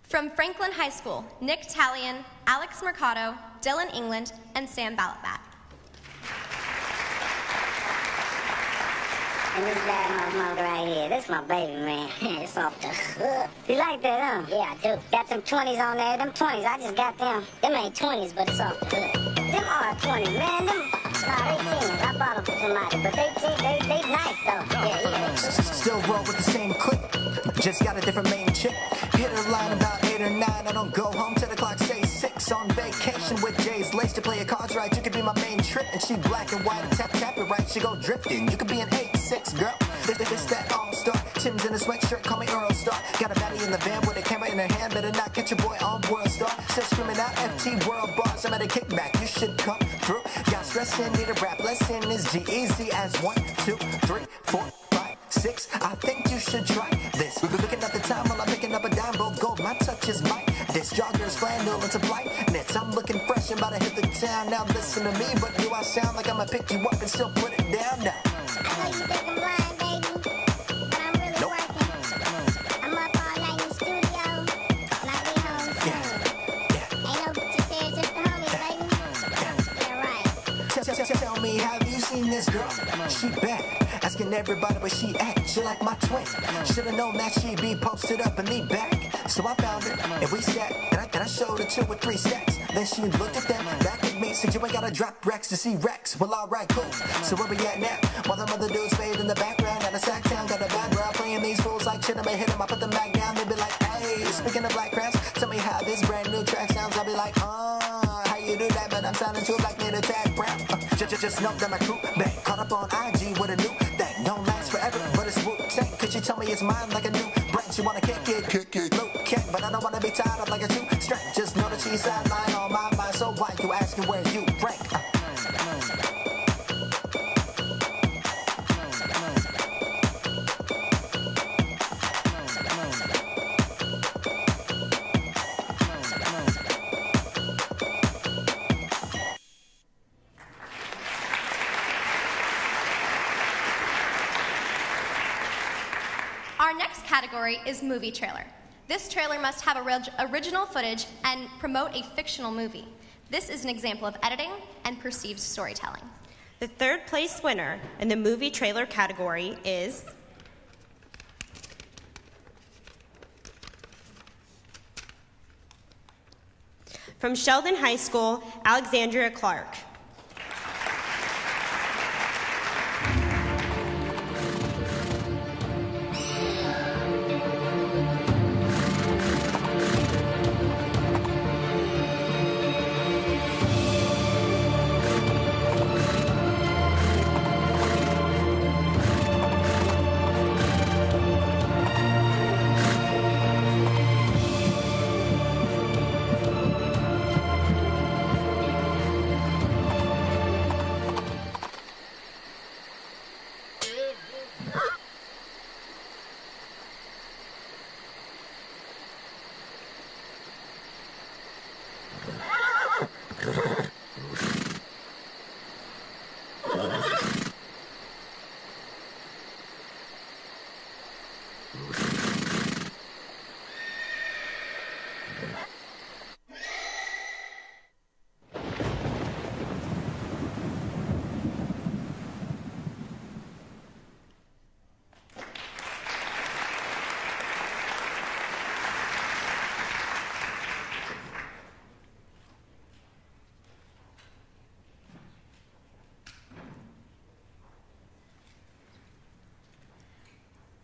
from Franklin High School, Nick Talion, Alex Mercado, Dylan England, and Sam Balabat. And this bad motherfucker right here, this my baby, man. It's off the hook. You like that, huh? Yeah, I do. Got them 20s on there. Them 20s, I just got them. Them ain't 20s, but it's off the hook. Them are 20s, man. Them, nah, they 10s. I bought them for somebody, but they nice, though. Yeah. Still roll with the same clip. Just got a different main chick. Hit her line about 8 or 9. I don't go home till the clock stays 6. On vacation with Jay's Lace to play a cards right. You could be my main trip, and she black and white and tap it right. She go drifting. You could be an 8-6 girl. This that all-star. Tim's in a sweatshirt, call me Earl Star. Got a baddie in the van with a camera in her hand. Better not catch your boy on World Star. Still screaming out FT World Bars. I'm at a kickback. You should come through. Got stressing, need a rap lesson. Is G-Easy as 1, 2, 3, 4, 5, 6. I think you should try this. We're looking at the time while I'm picking up a dime. Both gold, my touch is mine. This jogger's flannel into flight knits. I'm looking fresh and about to hit the town. Now listen to me, but do I sound like I'ma pick you up and still put it down now? I know you think I'm blind, baby, but I'm really working. I'm up all night in the studio, and I'll be home soon. Ain't no bitches here, just the homies, baby. Yeah, right. Tell me, have you seen this girl? She bad. Asking everybody where she at. She like my twin. Should've known that she'd be posted up and me back. So I found her, and we sat, and I and I showed her 2 or 3 stacks. Then she looked at them, back at me, said you ain't gotta drop Rex to see Rex. Well, alright, cool. So where we at now? While the other dudes fade in the background, got a sack town, got a background, playing these fools like shit. I'ma hit them, I put them back down, they be like, hey. Speaking of black crowds, tell me how this brand new track sounds. I'll be like, how you do that? But I'm sounding too black, need a tag brown. Just know that my crew back, caught up on IG with a new thing. Don't last forever, but it's Wu-Tang. Cause she tell me it's mine like a new brand. She wanna kick it, Luke King. But I don't wanna be tied up like a 2-string. Just know that she's sideline on my mind. So why you asking where you rank? Our next category is movie trailer. This trailer must have original footage and promote a fictional movie. This is an example of editing and perceived storytelling. The third place winner in the movie trailer category is from Sheldon High School, Alexandria Clark.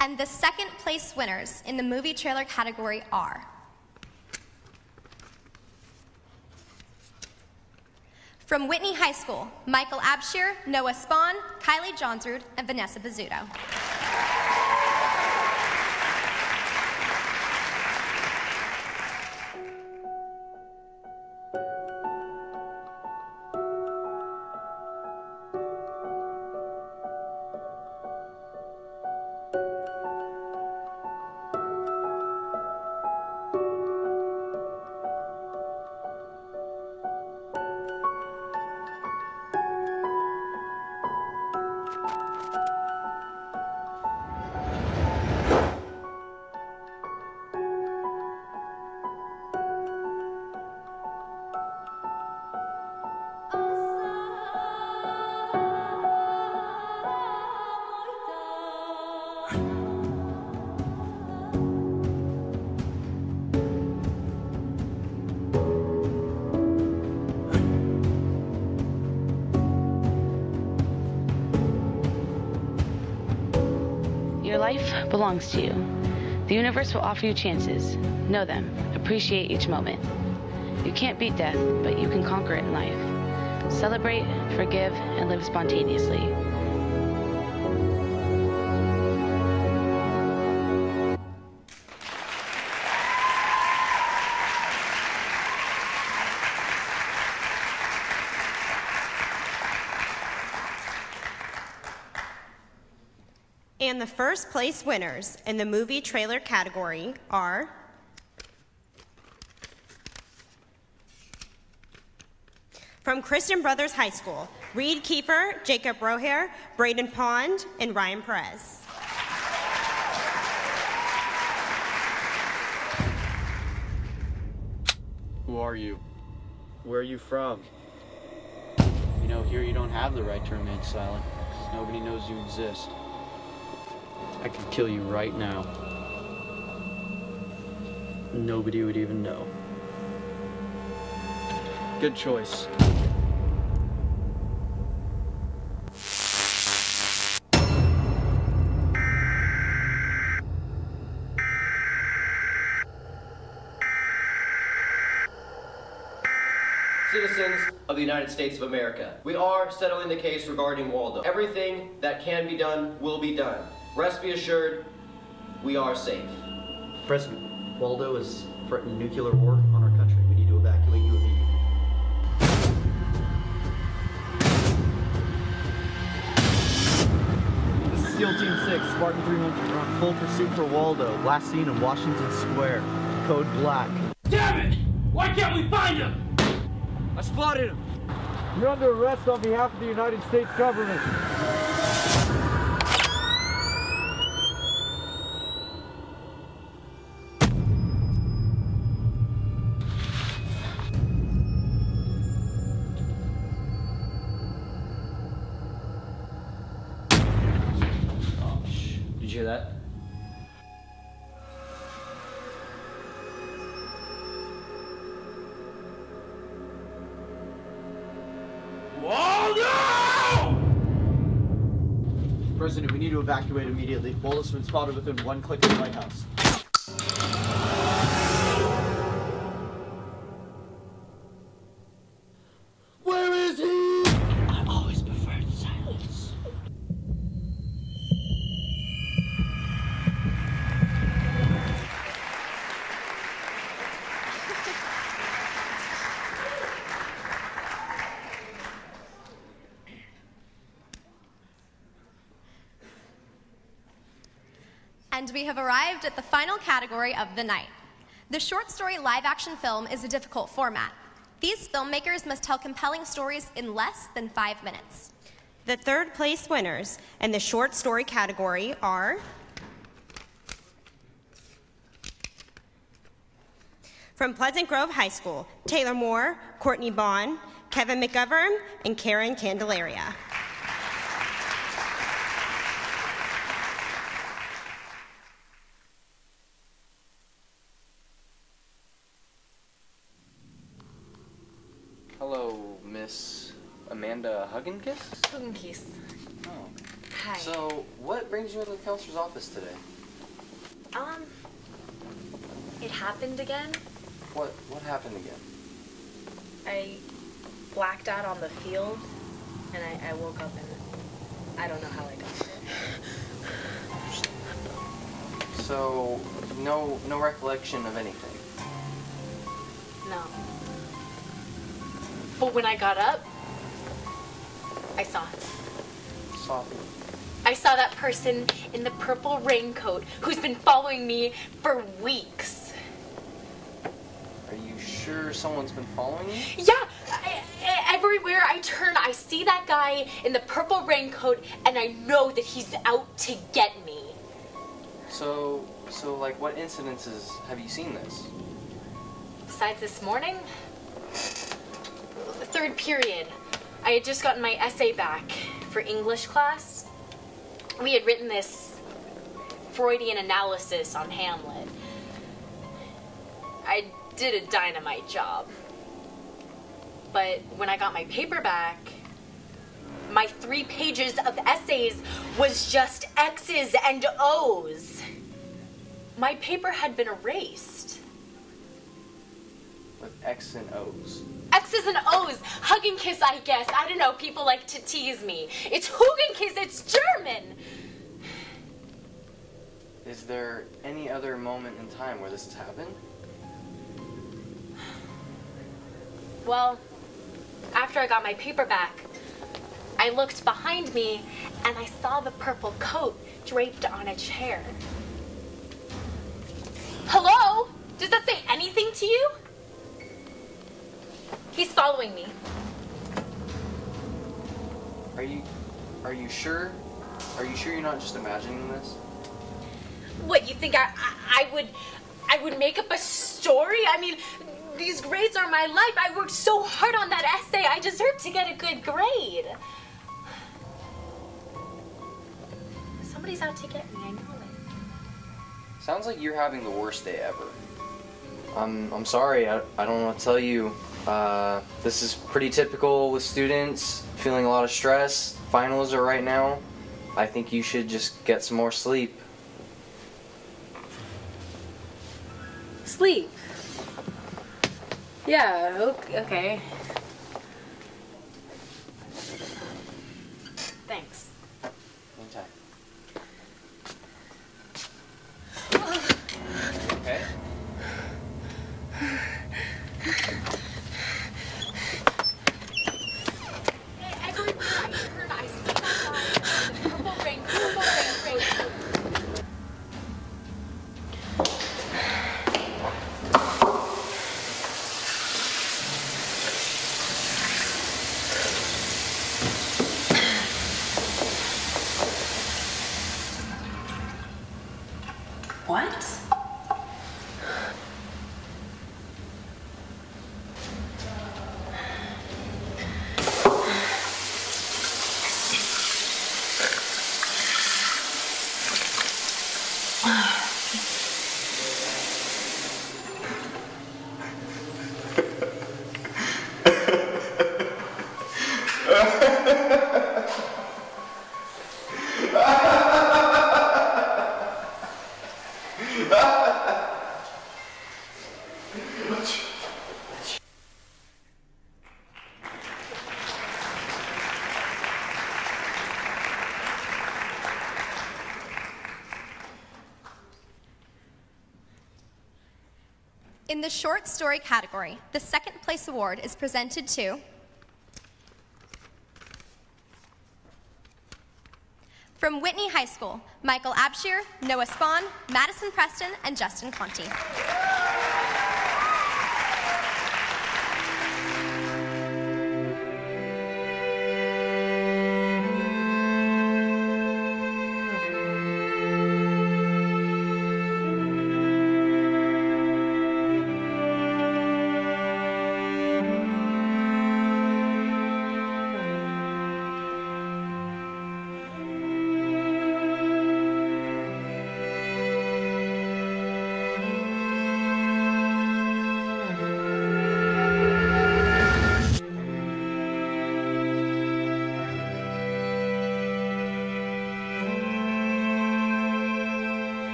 And the second place winners in the movie trailer category are from Whitney High School, Michael Abshir, Noah Spahn, Kylie Johnsrud, and Vanessa Bizzuto. Your life belongs to you. The universe will offer you chances. Know them. Appreciate each moment. You can't beat death, but you can conquer it in life. Celebrate, forgive, and live spontaneously. And the first place winners in the movie trailer category are from Christian Brothers High School, Reed Kiefer, Jacob Rohair, Braden Pond, and Ryan Perez. Who are you? Where are you from? You know, here you don't have the right to remain silent, because nobody knows you exist. I could kill you right now. Nobody would even know. Good choice. Citizens of the United States of America, we are settling the case regarding Waldo. Everything that can be done will be done. Rest be assured, we are safe. President, Waldo is threatening nuclear war on our country. We need to evacuate you immediately. This is SEAL Team 6, Spartan 300. We're on full pursuit for Waldo. Last seen in Washington Square. Code Black. Damn it! Why can't we find him? I spotted him. You're under arrest on behalf of the United States government. Oh, shh. Did you hear that? Waldo! President, we need to evacuate immediately. Waldo's been spotted within 1 click of the White House. Where is he? I always preferred silence. And we have arrived at the final category of the night. The short story live-action film is a difficult format. These filmmakers must tell compelling stories in less than 5 minutes. The third place winners in the short story category are from Pleasant Grove High School, Taylor Moore, Courtney Bond, Kevin McGovern, and Karen Candelaria. Hello, Miss Amanda Hugginkiss? Hugginkiss. Oh. Hi. So, what brings you into the counselor's office today? It happened again. What happened again? I blacked out on the field, and I woke up and I don't know how I got there. So, no recollection of anything? No. But when I got up, I saw it. Saw I saw that person in the purple raincoat who's been following me for weeks. Are you sure someone's been following you? Yeah, everywhere I turn, I see that guy in the purple raincoat, and I know that he's out to get me. So like, what incidences have you seen this? Besides this morning, third period, I had just gotten my essay back for English class. We had written this Freudian analysis on Hamlet. I did a dynamite job. But when I got my paper back, my 3 pages of essays was just X's and O's. My paper had been erased. With X and O's? X's and O's. Hug and kiss, I guess. I don't know. People like to tease me. It's Hugenkiss. It's German. Is there any other moment in time where this has happened? Well, after I got my paper back, I looked behind me and I saw the purple coat draped on a chair. Hello? Does that say anything to you? He's following me. Are you sure? Are you sure you're not just imagining this? What, you think I would make up a story? I mean, these grades are my life. I worked so hard on that essay. I deserve to get a good grade. Somebody's out to get me, I know Sounds like you're having the worst day ever. I'm sorry, I don't know what to tell you. This is pretty typical with students, feeling a lot of stress. Finals are right now. I think you should just get some more sleep. Sleep. Yeah, okay. Thanks. Anytime. Okay? What? In the short story category, the second place award is presented to from Whitney High School, Michael Abshir, Noah Spahn, Madison Preston, and Justin Conti.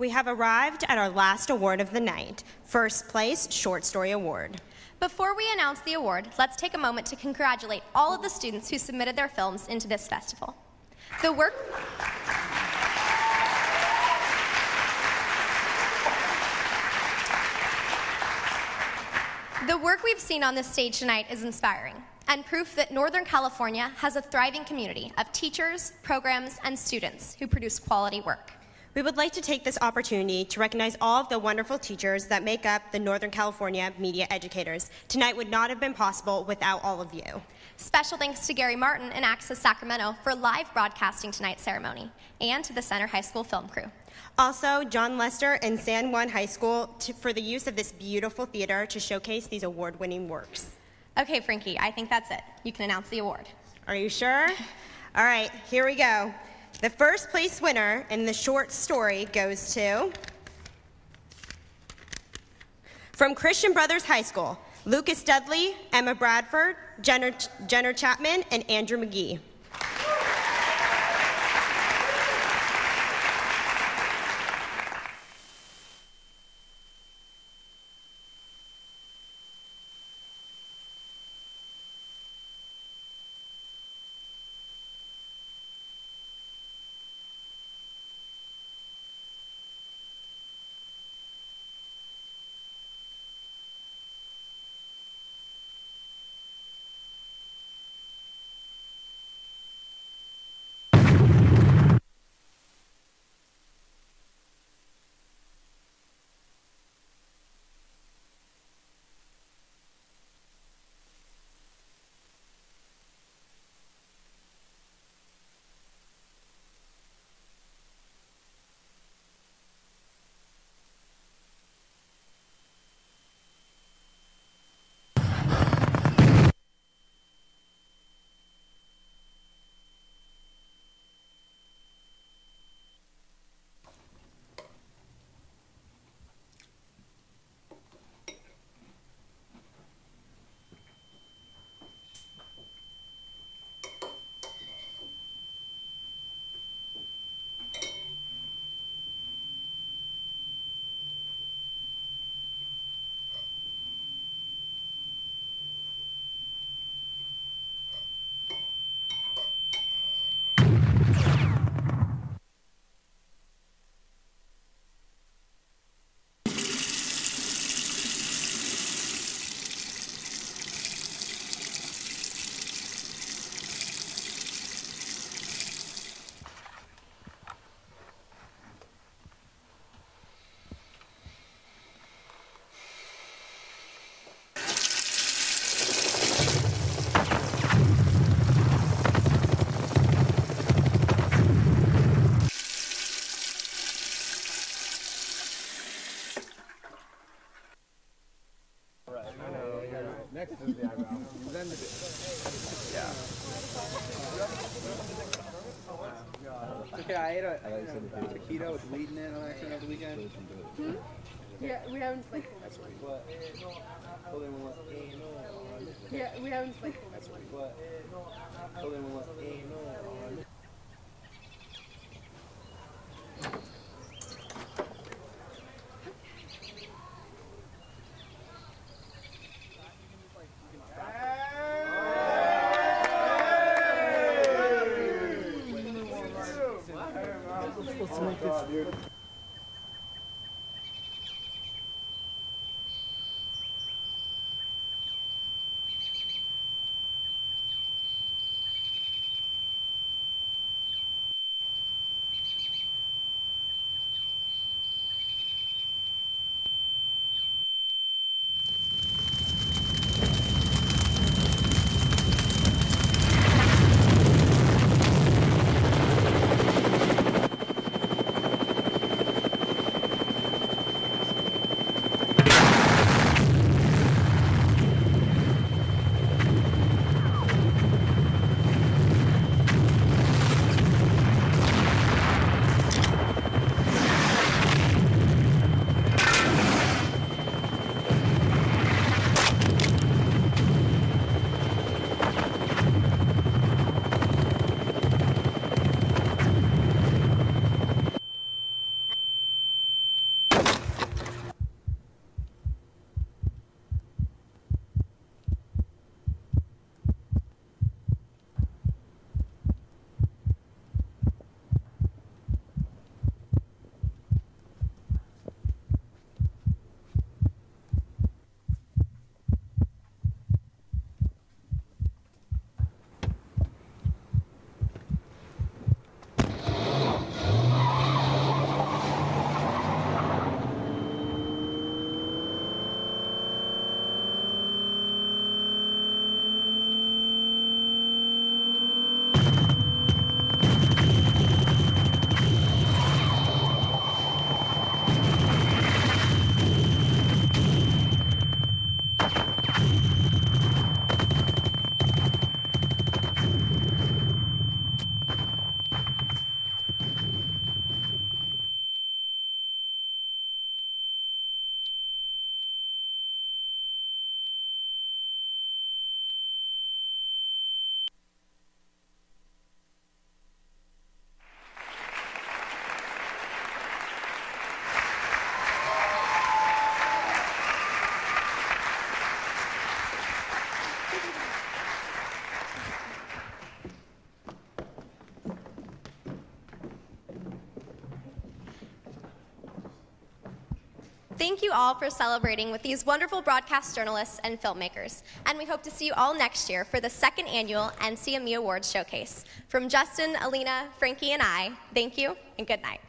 We have arrived at our last award of the night, first place Short Story Award. Before we announce the award, let's take a moment to congratulate all of the students who submitted their films into this festival. The work we've seen on this stage tonight is inspiring and proof that Northern California has a thriving community of teachers, programs, and students who produce quality work. We would like to take this opportunity to recognize all of the wonderful teachers that make up the Northern California Media Educators. Tonight would not have been possible without all of you. Special thanks to Gary Martin and Access Sacramento for live broadcasting tonight's ceremony, and to the Center High School film crew. Also, John Lester and San Juan High School for the use of this beautiful theater to showcase these award-winning works. Okay, Frankie, I think that's it. You can announce the award. Are you sure? All right, here we go. The first place winner in the short story goes to, from Christian Brothers High School, Lucas Dudley, Emma Bradford, Jenner Chapman, and Andrew McGee. Next is the eyebrow. Then the yeah. Okay, I ate a taquito with wheat in it on accident over the weekend. Yeah, we haven't like. That's what. Yeah, we haven't like. That's what. Thank you all for celebrating with these wonderful broadcast journalists and filmmakers, and we hope to see you all next year for the second annual NCME Awards Showcase. From Justin, Alina, Frankie, and I, thank you and good night.